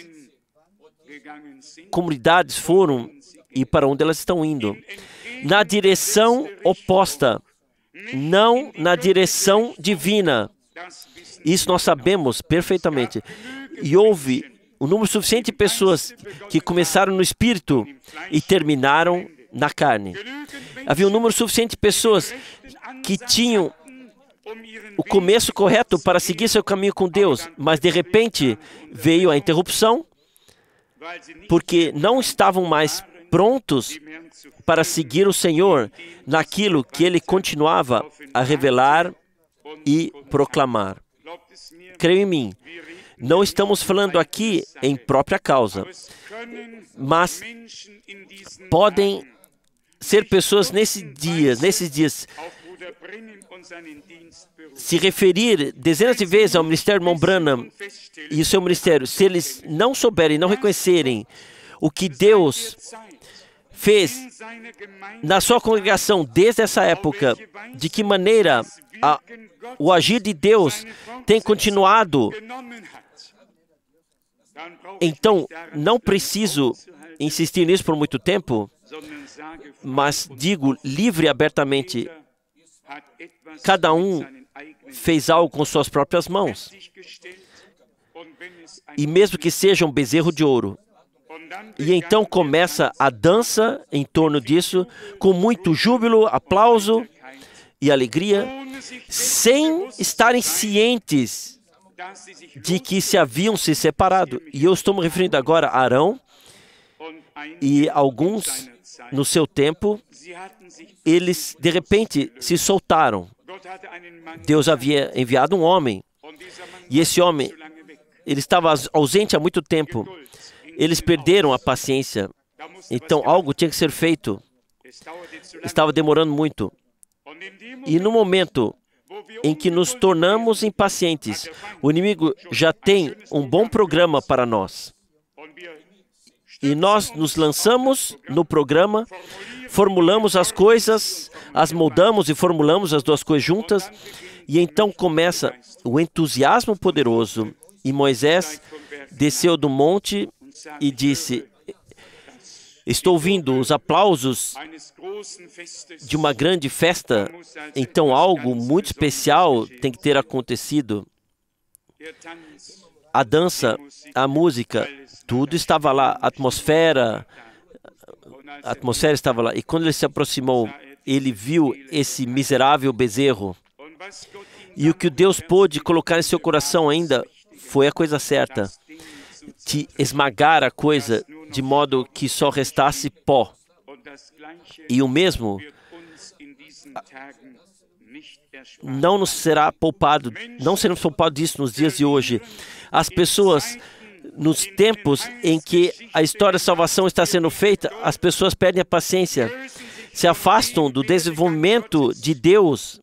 comunidades foram e para onde elas estão indo. Na direção oposta, não na direção divina. Isso nós sabemos perfeitamente. E houve um número suficiente de pessoas que começaram no Espírito e terminaram na carne. Havia um número suficiente de pessoas que tinham o começo correto para seguir seu caminho com Deus, mas de repente veio a interrupção, porque não estavam mais prontos para seguir o Senhor naquilo que Ele continuava a revelar e proclamar. Creio em mim, não estamos falando aqui em própria causa, mas podem ser pessoas nesses dias, se referir dezenas de vezes ao ministério do irmão Branham e o seu ministério, se eles não souberem, não reconhecerem o que Deus fez na sua congregação desde essa época, de que maneira o agir de Deus tem continuado, então não preciso insistir nisso por muito tempo, mas digo livre e abertamente, cada um fez algo com suas próprias mãos, e mesmo que seja um bezerro de ouro. E então começa a dança em torno disso, com muito júbilo, aplauso e alegria, sem estarem cientes de que se haviam se separado. E eu estou me referindo agora a Arão e alguns, no seu tempo, eles de repente se soltaram. Deus havia enviado um homem, e esse homem, ele estava ausente há muito tempo. Eles perderam a paciência, então algo tinha que ser feito. Estava demorando muito. E no momento em que nos tornamos impacientes, o inimigo já tem um bom programa para nós. E nós nos lançamos no programa, formulamos as coisas, as moldamos e formulamos as duas coisas juntas, e então começa o entusiasmo poderoso. E Moisés desceu do monte e disse, estou ouvindo os aplausos de uma grande festa, então algo muito especial tem que ter acontecido. A dança, a música, tudo estava lá, a atmosfera estava lá. E quando ele se aproximou, ele viu esse miserável bezerro. E o que Deus pôde colocar em seu coração ainda foi a coisa certa, de esmagar a coisa de modo que só restasse pó. E o mesmo não nos será poupado, não seremos poupados disso nos dias de hoje. As pessoas, nos tempos em que a história da salvação está sendo feita, as pessoas perdem a paciência, se afastam do desenvolvimento de Deus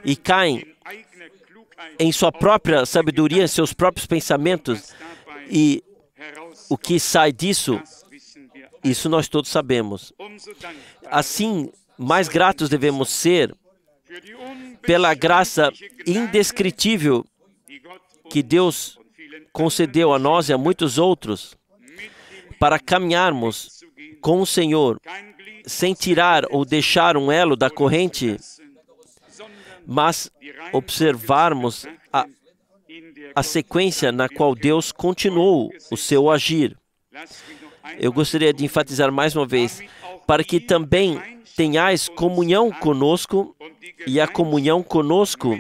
e caem em sua própria sabedoria, em seus próprios pensamentos. E o que sai disso, isso nós todos sabemos. Assim, mais gratos devemos ser pela graça indescritível que Deus concedeu a nós e a muitos outros para caminharmos com o Senhor sem tirar ou deixar um elo da corrente, mas observarmos a sequência na qual Deus continuou o seu agir. Eu gostaria de enfatizar mais uma vez, para que também tenhais comunhão conosco, e a comunhão conosco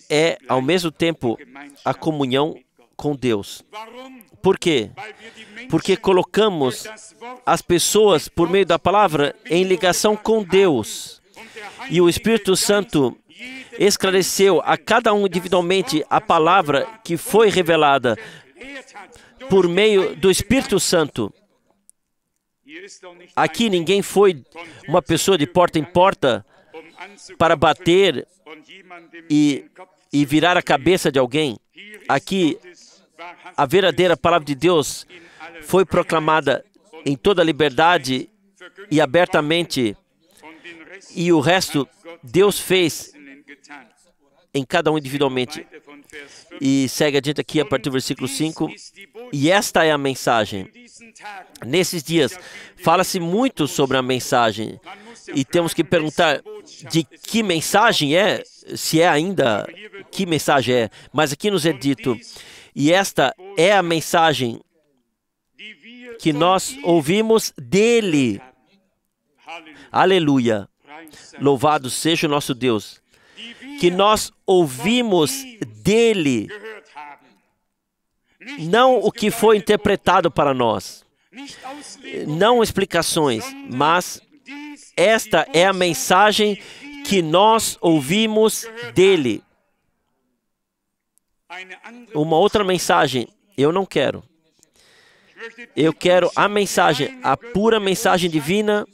é, ao mesmo tempo, a comunhão com Deus. Por quê? Porque colocamos as pessoas, por meio da palavra, em ligação com Deus. E o Espírito Santo esclareceu a cada um individualmente a palavra que foi revelada por meio do Espírito Santo. Aqui ninguém foi uma pessoa de porta em porta para bater e virar a cabeça de alguém. Aqui, a verdadeira palavra de Deus foi proclamada em toda a liberdade e abertamente, e o resto Deus fez em cada um individualmente. E segue adiante aqui a partir do versículo 5. E esta é a mensagem. Nesses dias, fala-se muito sobre a mensagem. E temos que perguntar de que mensagem é, se é ainda, que mensagem é. Mas aqui nos é dito, e esta é a mensagem que nós ouvimos dele. Aleluia. Louvado seja o nosso Deus. Que nós ouvimos dele. Não o que foi interpretado para nós. Não explicações, mas esta é a mensagem que nós ouvimos dele. Uma outra mensagem, eu não quero. Eu quero a mensagem, a pura mensagem divina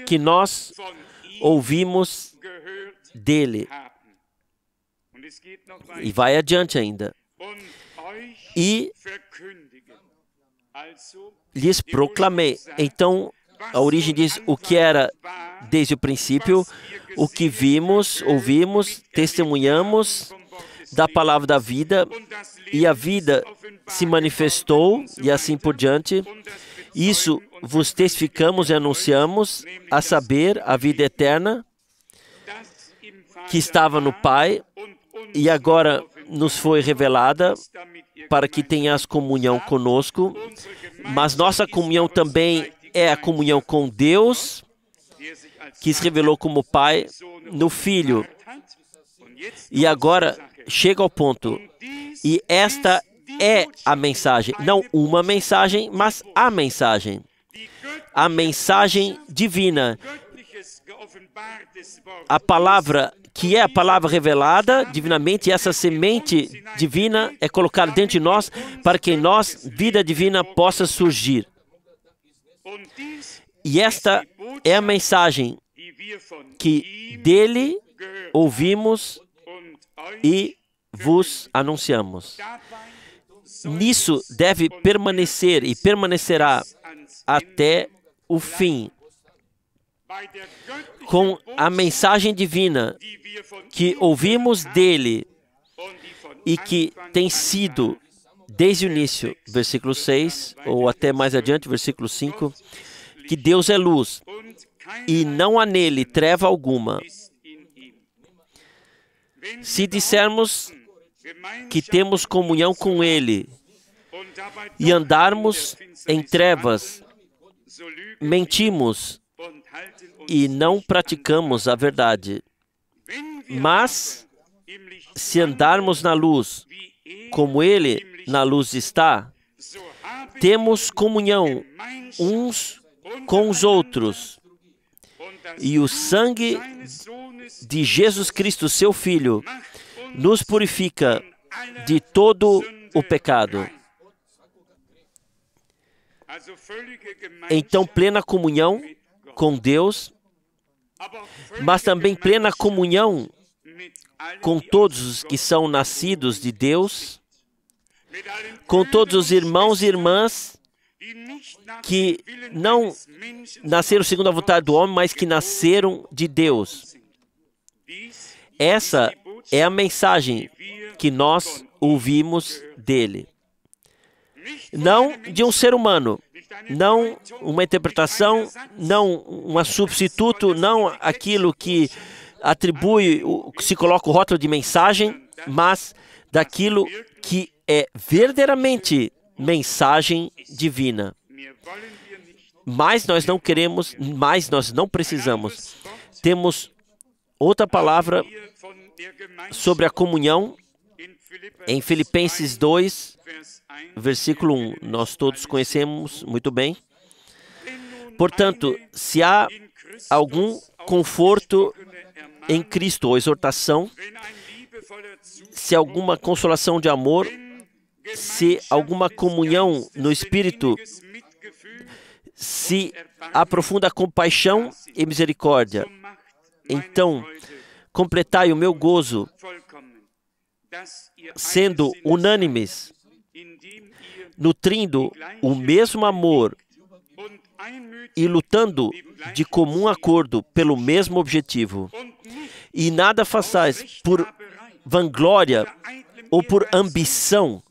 que nós ouvimos dele. E vai adiante ainda. E lhes proclamei. Então, a origem diz o que era desde o princípio, o que vimos, ouvimos, testemunhamos da palavra da vida, e a vida se manifestou, e assim por diante. Isso vos testificamos e anunciamos, a saber, a vida eterna, que estava no Pai, e agora nos foi revelada, para que tenhas comunhão conosco, mas nossa comunhão também é a comunhão com Deus, que se revelou como Pai no Filho. E agora chega ao ponto, e esta é a mensagem, não uma mensagem, mas a mensagem divina, a palavra que é a palavra revelada divinamente, e essa semente divina é colocada dentro de nós, para que em nós vida divina possa surgir. E esta é a mensagem que dele ouvimos e vos anunciamos. Nisso deve permanecer e permanecerá até o fim. Com a mensagem divina que ouvimos dele e que tem sido desde o início, versículo 6, ou até mais adiante, versículo 5, que Deus é luz e não há nele treva alguma. Se dissermos que temos comunhão com ele e andarmos em trevas, mentimos e não praticamos a verdade. Mas, se andarmos na luz, como ele na luz está, temos comunhão uns com os outros. E o sangue de Jesus Cristo, seu Filho, nos purifica de todo o pecado. Então, plena comunhão com Deus, mas também plena comunhão com todos os que são nascidos de Deus, com todos os irmãos e irmãs que não nasceram segundo a vontade do homem, mas que nasceram de Deus. Essa é a mensagem que nós ouvimos dele. Não de um ser humano, não uma interpretação, não um substituto, não aquilo que se coloca o rótulo de mensagem, mas daquilo que é verdadeiramente mensagem divina. Mas nós não queremos, mas nós não precisamos. Temos outra palavra sobre a comunhão em Filipenses 2, versículo 1. Nós todos conhecemos muito bem. Portanto, se há algum conforto em Cristo ou exortação, se alguma consolação de amor, se alguma comunhão no Espírito, se há profunda compaixão e misericórdia, então completai o meu gozo, sendo unânimes, nutrindo o mesmo amor e lutando de comum acordo pelo mesmo objetivo. E nada façais por vanglória ou por ambição,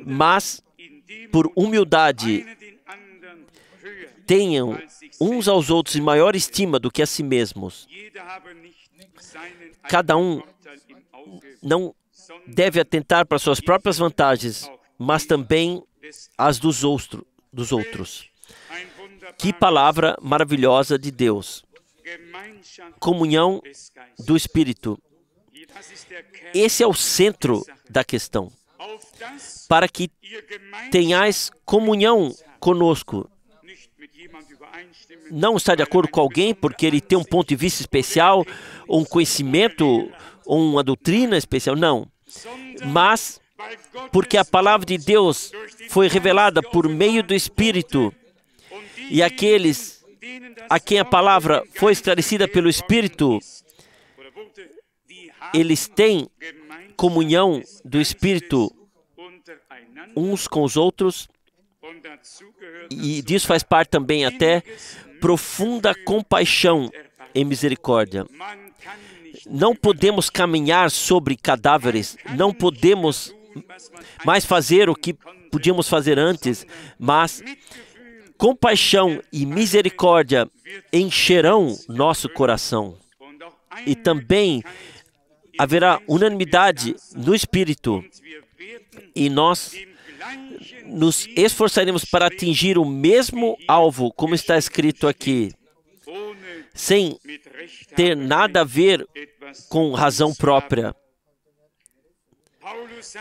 mas por humildade. Tenham uns aos outros em maior estima do que a si mesmos. Cada um não deve atentar para suas próprias vantagens, mas também as dos outros. Que palavra maravilhosa de Deus! Comunhão do Espírito. Esse é o centro da questão. Para que tenhais comunhão conosco. Não está de acordo com alguém porque ele tem um ponto de vista especial, ou um conhecimento, ou uma doutrina especial. Não. Mas porque a palavra de Deus foi revelada por meio do Espírito, e aqueles a quem a palavra foi esclarecida pelo Espírito, eles têm comunhão do Espírito uns com os outros, e disso faz parte também até profunda compaixão e misericórdia. Não podemos caminhar sobre cadáveres, não podemos mais fazer o que podíamos fazer antes, mas compaixão e misericórdia encherão nosso coração. E também haverá unanimidade no Espírito, e nós nos esforçaremos para atingir o mesmo alvo, como está escrito aqui, sem ter nada a ver com razão própria.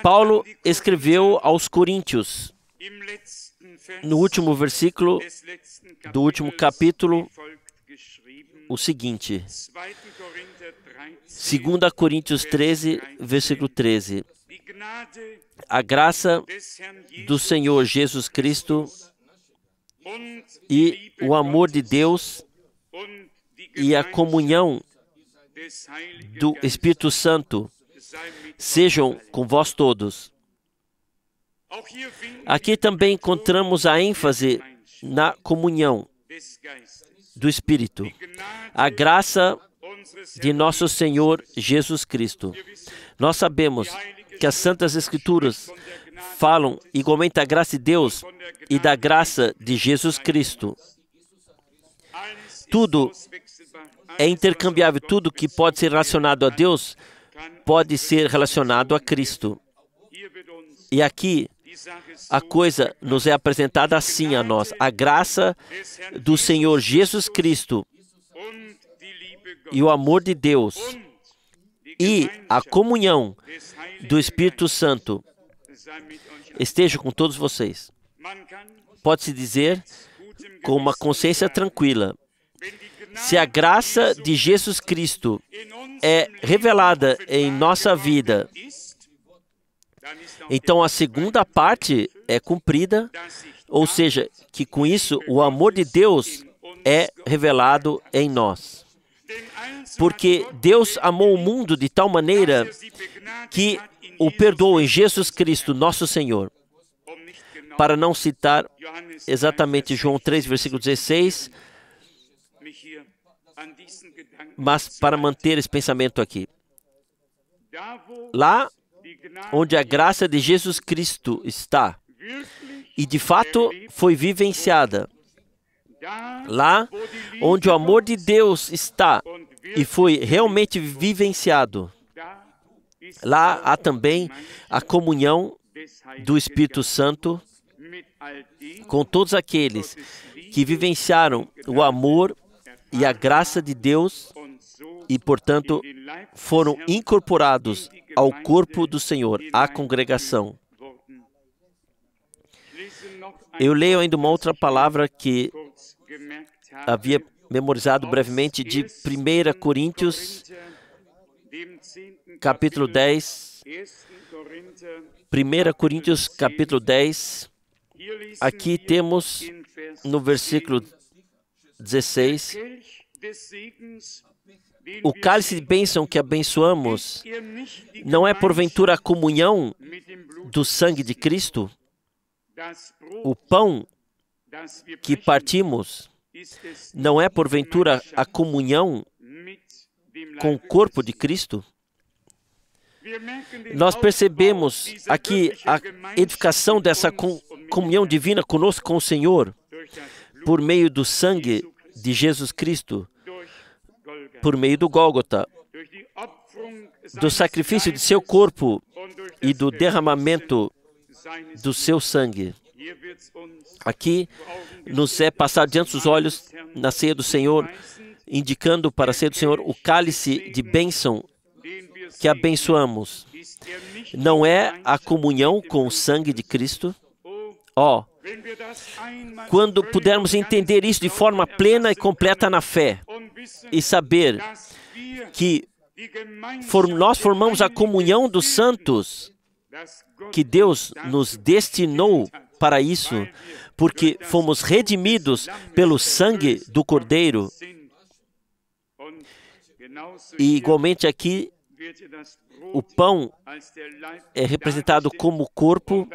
Paulo escreveu aos Coríntios, no último versículo do último capítulo, o seguinte: 2 Coríntios 13, versículo 13. A graça do Senhor Jesus Cristo e o amor de Deus e a comunhão do Espírito Santo sejam com vós todos. Aqui também encontramos a ênfase na comunhão do Espírito. A graça de nosso Senhor Jesus Cristo. Nós sabemos que as Santas Escrituras falam igualmente da graça de Deus e da graça de Jesus Cristo. Tudo é intercambiável, tudo que pode ser relacionado a Deus pode ser relacionado a Cristo. E aqui a coisa nos é apresentada assim a nós: a graça do Senhor Jesus Cristo e o amor de Deus e a comunhão do Espírito Santo esteja com todos vocês. Pode-se dizer com uma consciência tranquila: se a graça de Jesus Cristo é revelada em nossa vida, então a segunda parte é cumprida, ou seja, que com isso o amor de Deus é revelado em nós. Porque Deus amou o mundo de tal maneira que o perdoou em Jesus Cristo, nosso Senhor. Para não citar exatamente João 3, versículo 16, mas para manter esse pensamento aqui. Lá onde a graça de Jesus Cristo está, e de fato foi vivenciada, lá onde o amor de Deus está e foi realmente vivenciado. Lá há também a comunhão do Espírito Santo com todos aqueles que vivenciaram o amor e a graça de Deus e, portanto, foram incorporados ao corpo do Senhor, à congregação. Eu leio ainda uma outra palavra que havia memorizado brevemente de 1 Coríntios, capítulo 10. 1 Coríntios, capítulo 10. Aqui temos, no versículo 16, o cálice de bênção que abençoamos não é porventura a comunhão do sangue de Cristo? O pão que partimos não é porventura a comunhão com o corpo de Cristo? Nós percebemos aqui a edificação dessa comunhão divina conosco, com o Senhor, por meio do sangue de Jesus Cristo, por meio do Gólgota, do sacrifício de seu corpo e do derramamento do seu sangue. Aqui nos é passado diante dos olhos, na ceia do Senhor, indicando para a ceia do Senhor o cálice de bênção que abençoamos. Não é a comunhão com o sangue de Cristo? Quando pudermos entender isso de forma plena e completa na fé, e saber que nós formamos a comunhão dos santos, que Deus nos destinou para isso, porque fomos redimidos pelo sangue do Cordeiro. E igualmente aqui, o pão é representado como corpo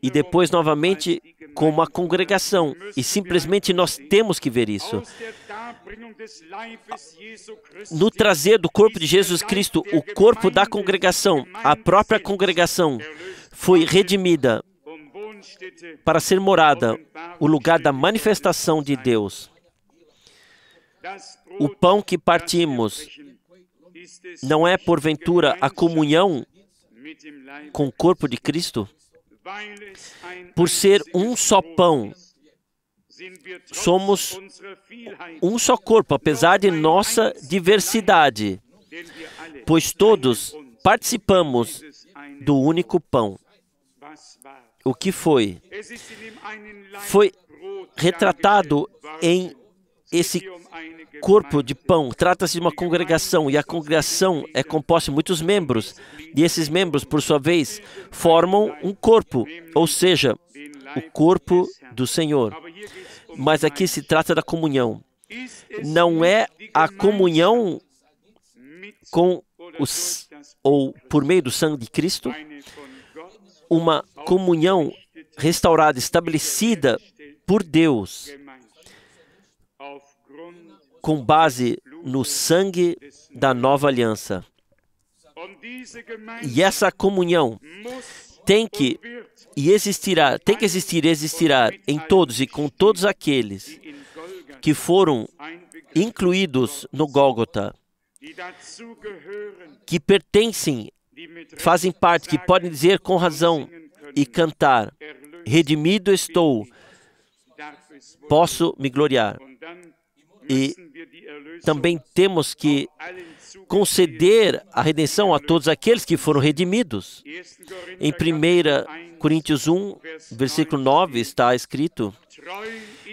e depois novamente como a congregação. E simplesmente nós temos que ver isso. No trazer do corpo de Jesus Cristo, o corpo da congregação, a própria congregação foi redimida para ser morada, o lugar da manifestação de Deus. O pão que partimos não é, porventura, a comunhão com o corpo de Cristo? Por ser um só pão, somos um só corpo, apesar de nossa diversidade, pois todos participamos do único pão. O que foi? Foi retratado em esse corpo de pão. Trata-se de uma congregação, e a congregação é composta de muitos membros, e esses membros, por sua vez, formam um corpo, ou seja, o corpo do Senhor. Mas aqui se trata da comunhão. Não é a comunhão com ou por meio do sangue de Cristo, uma comunhão restaurada, estabelecida por Deus, com base no sangue da nova aliança. E essa comunhão tem que existir e existirá em todos e com todos aqueles que foram incluídos no Gólgota, que pertencem, fazem parte, que podem dizer com razão e cantar: redimido estou, posso me gloriar. E também temos que conceder a redenção a todos aqueles que foram redimidos. Em 1 Coríntios 1, versículo 9, está escrito: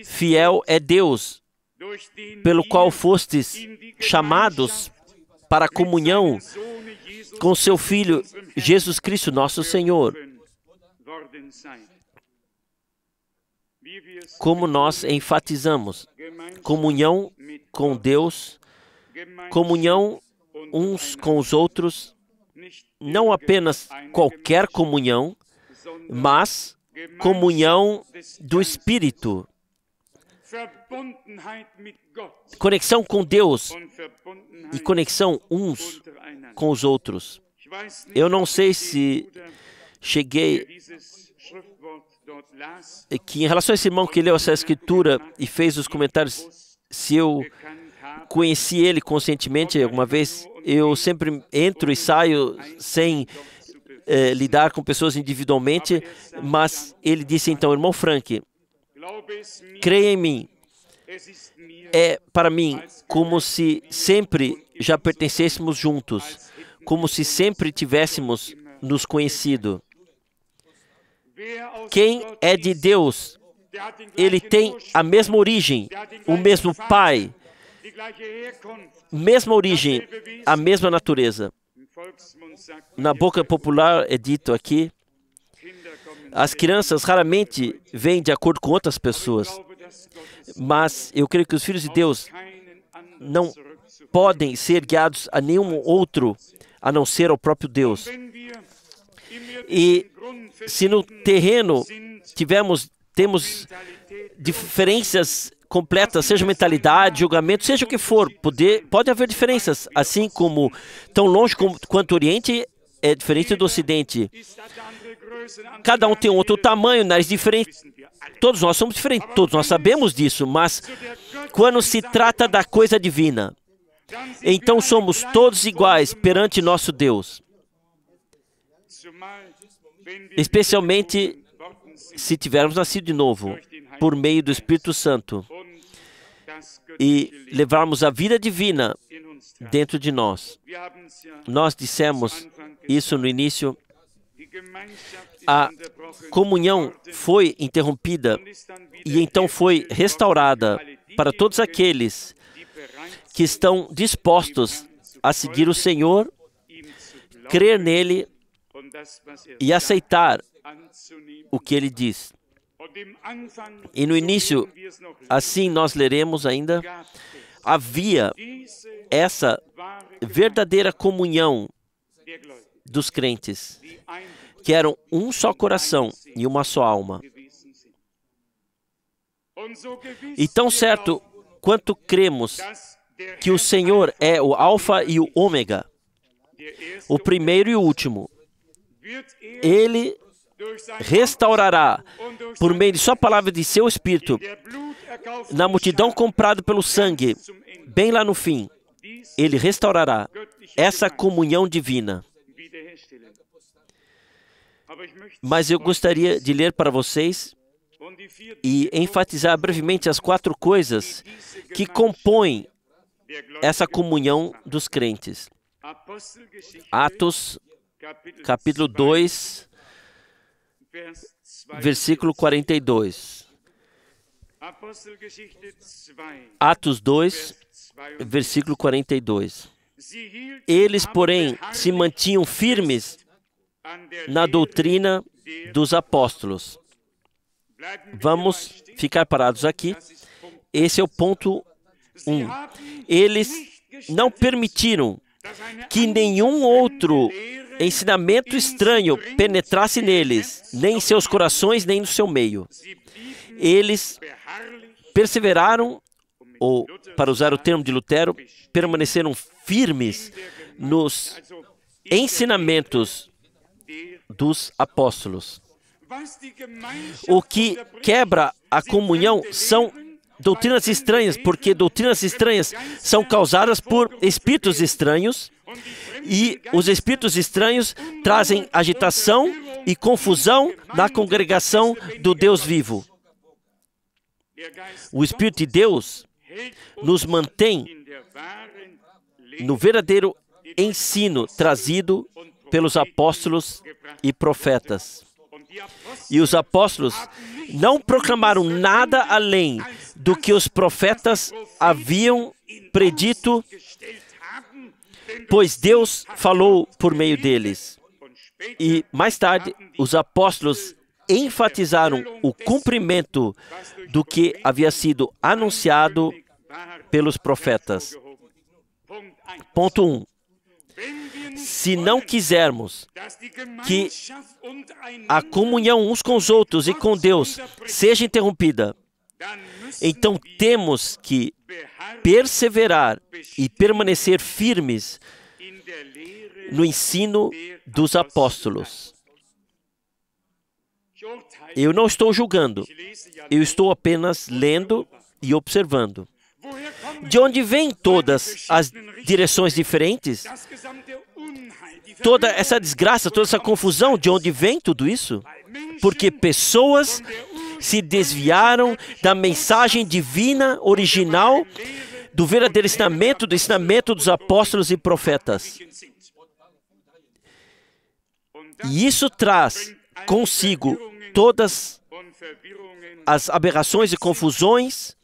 fiel é Deus, pelo qual fostes chamados para a comunhão com seu Filho, Jesus Cristo, nosso Senhor. Como nós enfatizamos, comunhão com Deus, comunhão uns com os outros, não apenas qualquer comunhão, mas comunhão do Espírito. Conexão com Deus e conexão uns com os outros. Eu não sei se cheguei que em relação a esse irmão que leu essa escritura e fez os comentários, se eu conheci ele conscientemente alguma vez. Eu sempre entro e saio sem lidar com pessoas individualmente, mas ele disse então, irmão Frank, creia em mim. É para mim como se sempre já pertencêssemos juntos, como se sempre tivéssemos nos conhecido. Quem é de Deus, ele tem a mesma origem, o mesmo Pai, mesma origem, a mesma natureza. Na boca popular é dito aqui, as crianças raramente vêm de acordo com outras pessoas, mas eu creio que os filhos de Deus não podem ser guiados a nenhum outro, a não ser ao próprio Deus. E se no terreno temos diferenças completas, seja mentalidade, julgamento, seja o que for, pode haver diferenças, assim como tão longe quanto o Oriente é diferente do Ocidente. Cada um tem um outro tamanho, nariz diferente. Todos nós somos diferentes, todos nós sabemos disso, mas quando se trata da coisa divina, então somos todos iguais perante nosso Deus. Especialmente se tivermos nascido de novo, por meio do Espírito Santo, e levarmos a vida divina dentro de nós. Nós dissemos isso no início. A comunhão foi interrompida e então foi restaurada para todos aqueles que estão dispostos a seguir o Senhor, crer nele e aceitar o que ele diz. E no início, assim nós leremos ainda, havia essa verdadeira comunhão dos crentes, que eram um só coração e uma só alma. E tão certo quanto cremos que o Senhor é o Alfa e o Ômega, o primeiro e o último, Ele restaurará, por meio de sua palavra e de seu Espírito, na multidão comprada pelo sangue, bem lá no fim, Ele restaurará essa comunhão divina. Mas eu gostaria de ler para vocês e enfatizar brevemente as 4 coisas que compõem essa comunhão dos crentes. Atos, capítulo 2, versículo 42. Atos 2, versículo 42. Eles, porém, se mantinham firmes na doutrina dos apóstolos. Vamos ficar parados aqui. Esse é o ponto 1. Eles não permitiram que nenhum outro ensinamento estranho penetrasse neles, nem em seus corações, nem no seu meio. Eles perseveraram, ou, para usar o termo de Lutero, permaneceram firmes nos ensinamentos dos apóstolos. O que quebra a comunhão são doutrinas estranhas, porque doutrinas estranhas são causadas por espíritos estranhos, e os espíritos estranhos trazem agitação e confusão na congregação do Deus vivo. O Espírito de Deus nos mantém no verdadeiro ensino trazido pelos apóstolos e profetas. E os apóstolos não proclamaram nada além do que os profetas haviam predito, pois Deus falou por meio deles. E mais tarde, os apóstolos enfatizaram o cumprimento do que havia sido anunciado pelos profetas. Ponto 1. Se não quisermos que a comunhão uns com os outros e com Deus seja interrompida, então temos que perseverar e permanecer firmes no ensino dos apóstolos. Eu não estou julgando, eu estou apenas lendo e observando. De onde vêm todas as direções diferentes? Toda essa desgraça, toda essa confusão, de onde vem tudo isso? Porque pessoas se desviaram da mensagem divina original, do verdadeiro ensinamento, do ensinamento dos apóstolos e profetas. E isso traz consigo todas as aberrações e confusões,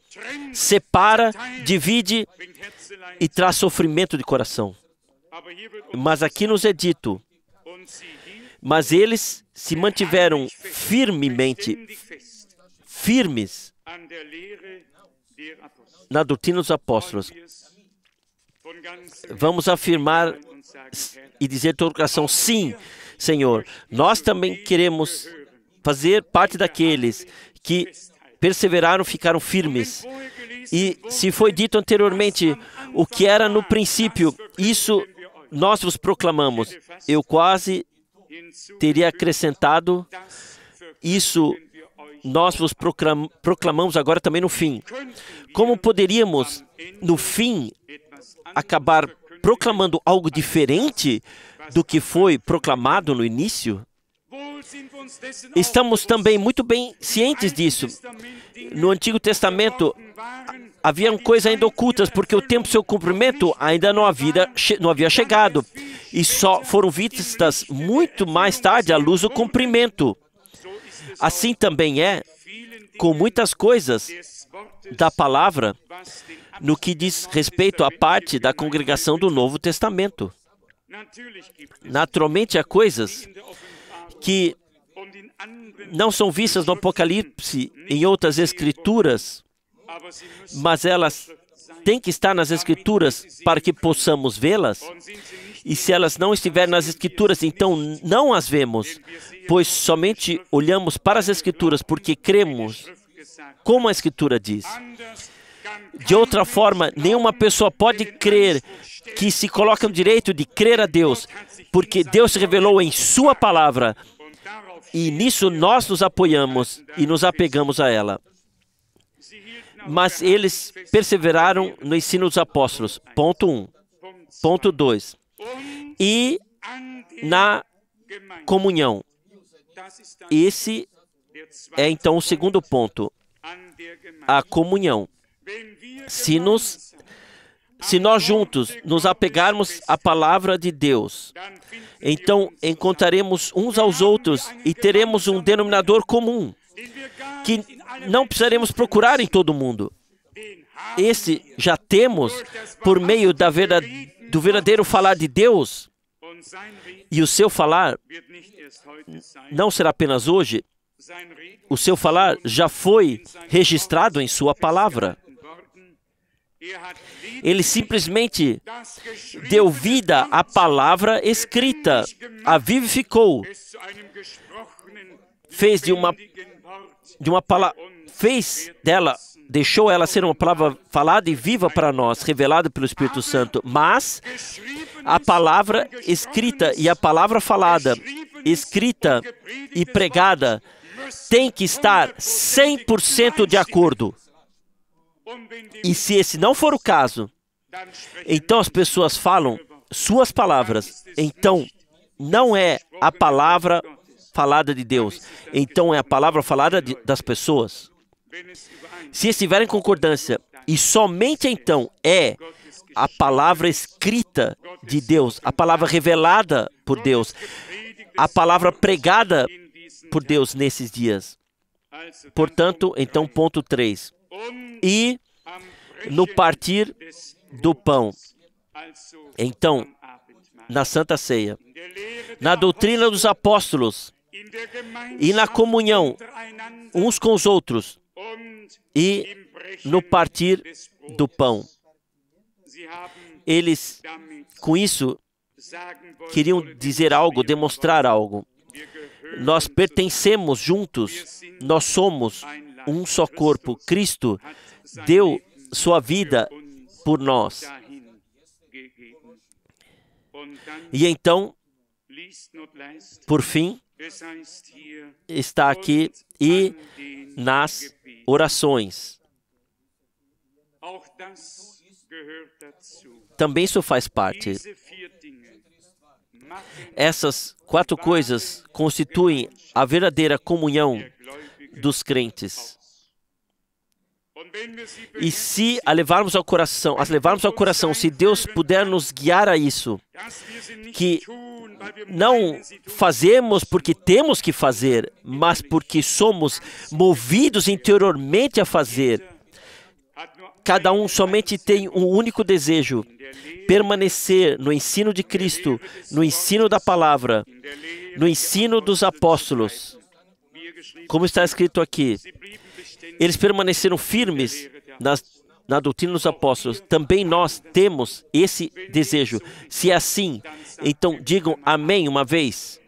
separa, divide e traz sofrimento de coração. Mas aqui nos é dito, mas eles se mantiveram firmes na doutrina dos apóstolos. Vamos afirmar e dizer de todo o coração, sim, Senhor, nós também queremos fazer parte daqueles que perseveraram, ficaram firmes. E se foi dito anteriormente, o que era no princípio, isso nós vos proclamamos. Eu quase teria acrescentado, isso nós vos proclamamos agora também no fim. Como poderíamos, no fim, acabar proclamando algo diferente do que foi proclamado no início? Estamos também muito bem cientes disso. No Antigo Testamento, haviam coisas ainda ocultas, porque o tempo do seu cumprimento ainda não havia chegado. E só foram vistas muito mais tarde à luz do cumprimento. Assim também é com muitas coisas da palavra no que diz respeito à parte da congregação do Novo Testamento. Naturalmente, há coisas que não são vistas no Apocalipse, em outras escrituras, mas elas têm que estar nas escrituras para que possamos vê-las. E se elas não estiverem nas escrituras, então não as vemos, pois somente olhamos para as escrituras porque cremos como a escritura diz. De outra forma, nenhuma pessoa pode crer que se coloca no direito de crer a Deus, porque Deus se revelou em sua palavra. E nisso nós nos apoiamos e nos apegamos a ela. Mas eles perseveraram no ensino dos apóstolos. Ponto 1. Ponto 2. E na comunhão. Esse é então o segundo ponto. A comunhão. Se nós juntos nos apegarmos à palavra de Deus, então encontraremos uns aos outros e teremos um denominador comum, que não precisaremos procurar em todo mundo. Esse já temos por meio do verdadeiro falar de Deus, e o seu falar não será apenas hoje, o seu falar já foi registrado em sua palavra. Ele simplesmente deu vida à palavra escrita, a vivificou, deixou ela ser uma palavra falada e viva para nós, revelada pelo Espírito Santo. Mas a palavra escrita e a palavra falada, escrita e pregada, tem que estar 100% de acordo. E se esse não for o caso, então as pessoas falam suas palavras. Então, não é a palavra falada de Deus. Então, é a palavra falada das pessoas. Se estiver em concordância, e somente então é a palavra escrita de Deus, a palavra revelada por Deus, a palavra pregada por Deus nesses dias. Portanto, então, ponto 3. E no partir do pão, então, na Santa Ceia, na doutrina dos apóstolos e na comunhão uns com os outros e no partir do pão. Eles, com isso, queriam dizer algo, demonstrar algo. Nós pertencemos juntos, nós somos um só corpo. Cristo deu sua vida por nós. E então, por fim, está aqui, e nas orações. Também isso faz parte. Essas 4 coisas constituem a verdadeira comunhão dos crentes. E se as levarmos ao coração, se Deus puder nos guiar a isso, que não fazemos porque temos que fazer, mas porque somos movidos interiormente a fazer. Cada um somente tem um único desejo: permanecer no ensino de Cristo, no ensino da palavra, no ensino dos apóstolos. Como está escrito aqui, eles permaneceram firmes na doutrina dos apóstolos. Também nós temos esse desejo. Se é assim, então digam amém uma vez.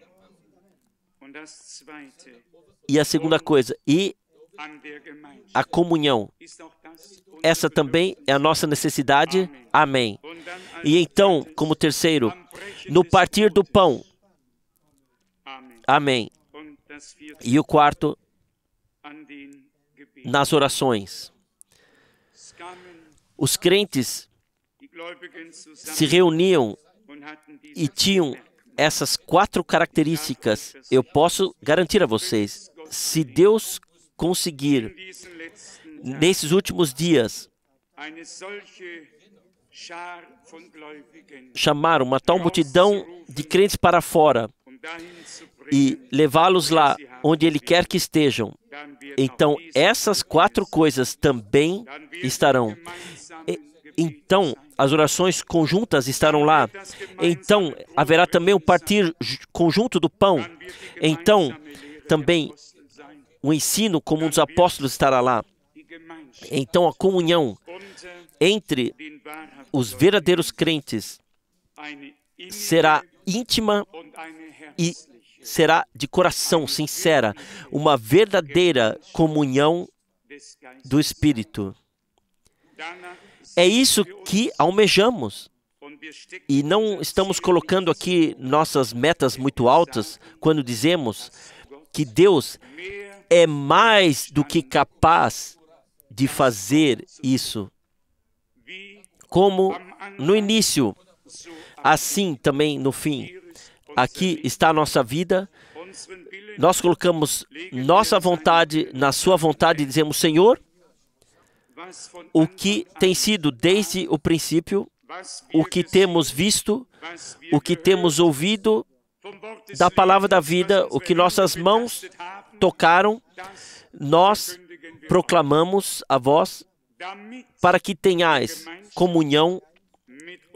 E a segunda coisa, e a comunhão. Essa também é a nossa necessidade. Amém. E então, como terceiro, no partir do pão. Amém. E o quarto, nas orações. Os crentes se reuniam e tinham essas 4 características. Eu posso garantir a vocês, se Deus conseguir, nesses últimos dias, chamar uma tal multidão de crentes para fora e levá-los lá onde Ele quer que estejam, então essas 4 coisas também estarão. Então as orações conjuntas estarão lá. Então haverá também o partir conjunto do pão. Então também o ensino comum dos apóstolos estará lá. Então a comunhão entre os verdadeiros crentes será íntima e será de coração sincera, uma verdadeira comunhão do Espírito. É isso que almejamos. E não estamos colocando aqui nossas metas muito altas quando dizemos que Deus é mais do que capaz de fazer isso. Como no início, assim também no fim. Aqui está a nossa vida. Nós colocamos nossa vontade na sua vontade e dizemos: Senhor, o que tem sido desde o princípio, o que temos visto, o que temos ouvido da palavra da vida, o que nossas mãos tocaram, nós proclamamos a vós para que tenhais comunhão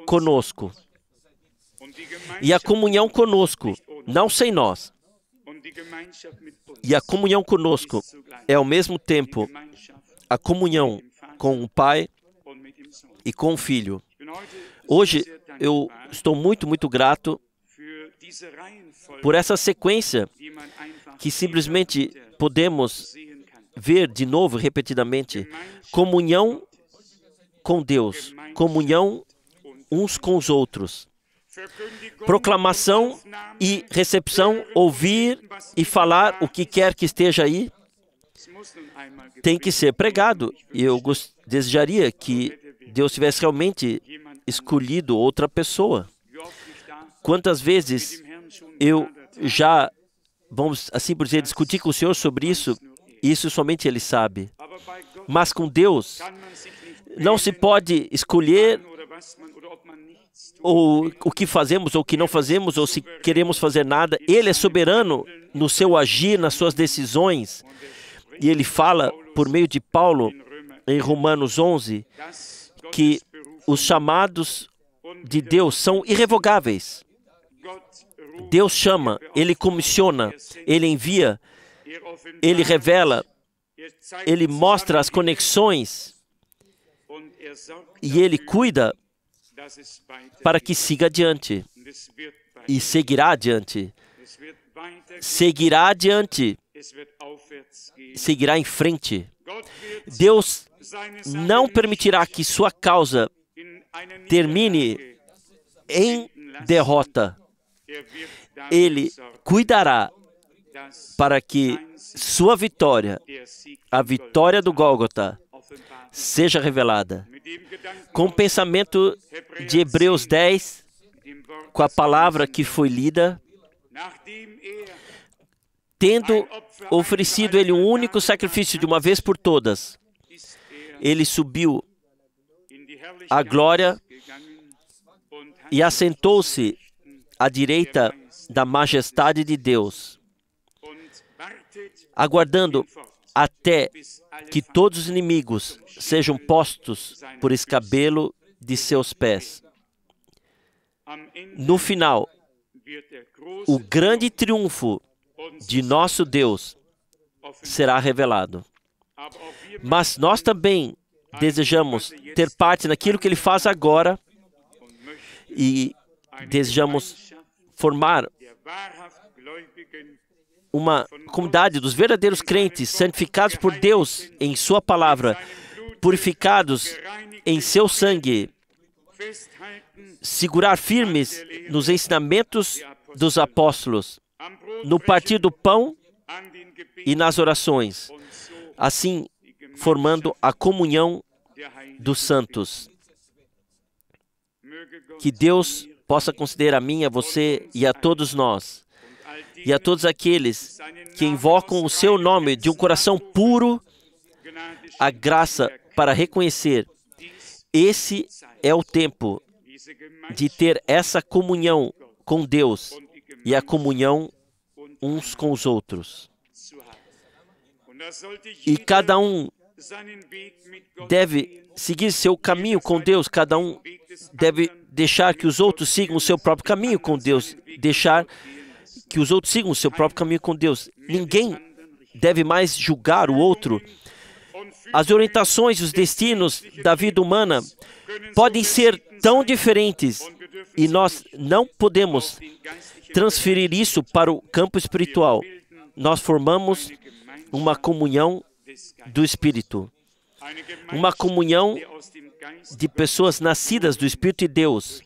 conosco. E a comunhão conosco, não sem nós. E a comunhão conosco é ao mesmo tempo a comunhão com o Pai e com o Filho. Hoje eu estou muito grato por essa sequência que simplesmente podemos ver de novo, repetidamente. Comunhão com Deus, comunhão uns com os outros. Proclamação e recepção, ouvir e falar o que quer que esteja aí, tem que ser pregado. E eu desejaria que Deus tivesse realmente escolhido outra pessoa. Quantas vezes eu já, vamos assim por dizer, discuti com o Senhor sobre isso, e isso somente Ele sabe. Mas com Deus, não se pode escolher ou o que fazemos ou o que não fazemos, ou se queremos fazer nada. Ele é soberano no seu agir, nas suas decisões. E Ele fala, por meio de Paulo, em Romanos 11, que os chamados de Deus são irrevogáveis. Deus chama, Ele comissiona, Ele envia, Ele revela, Ele mostra as conexões e Ele cuida para que siga adiante. E seguirá adiante. Seguirá adiante. Seguirá em frente. Deus não permitirá que sua causa termine em derrota. Ele cuidará para que sua vitória, a vitória do Gólgota, seja revelada. Com o pensamento de Hebreus 10, com a palavra que foi lida, tendo oferecido ele um único sacrifício de uma vez por todas, ele subiu à glória e assentou-se à direita da majestade de Deus, aguardando até que todos os inimigos sejam postos por escabelo de seus pés. No final, o grande triunfo de nosso Deus será revelado. Mas nós também desejamos ter parte naquilo que Ele faz agora e desejamos formar uma comunidade dos verdadeiros crentes, santificados por Deus em Sua palavra, purificados em Seu sangue, segurar firmes nos ensinamentos dos apóstolos, no partir do pão e nas orações, assim formando a comunhão dos santos. Que Deus possa conceder a mim, a você e a todos nós, e a todos aqueles que invocam o Seu nome de um coração puro, a graça para reconhecer: esse é o tempo de ter essa comunhão com Deus e a comunhão uns com os outros. E cada um deve seguir seu caminho com Deus, cada um deve deixar que os outros sigam o seu próprio caminho com Deus, deixar que os outros sigam o seu próprio caminho com Deus. Ninguém deve mais julgar o outro. As orientações e os destinos da vida humana podem ser tão diferentes e nós não podemos transferir isso para o campo espiritual. Nós formamos uma comunhão do Espírito, uma comunhão de pessoas nascidas do Espírito de Deus,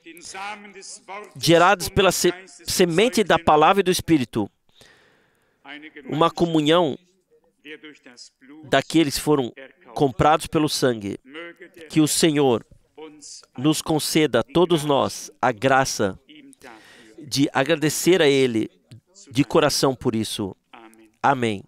geradas pela semente da palavra e do Espírito, uma comunhão daqueles que foram comprados pelo sangue. Que o Senhor nos conceda a todos nós a graça de agradecer a Ele de coração por isso. Amém.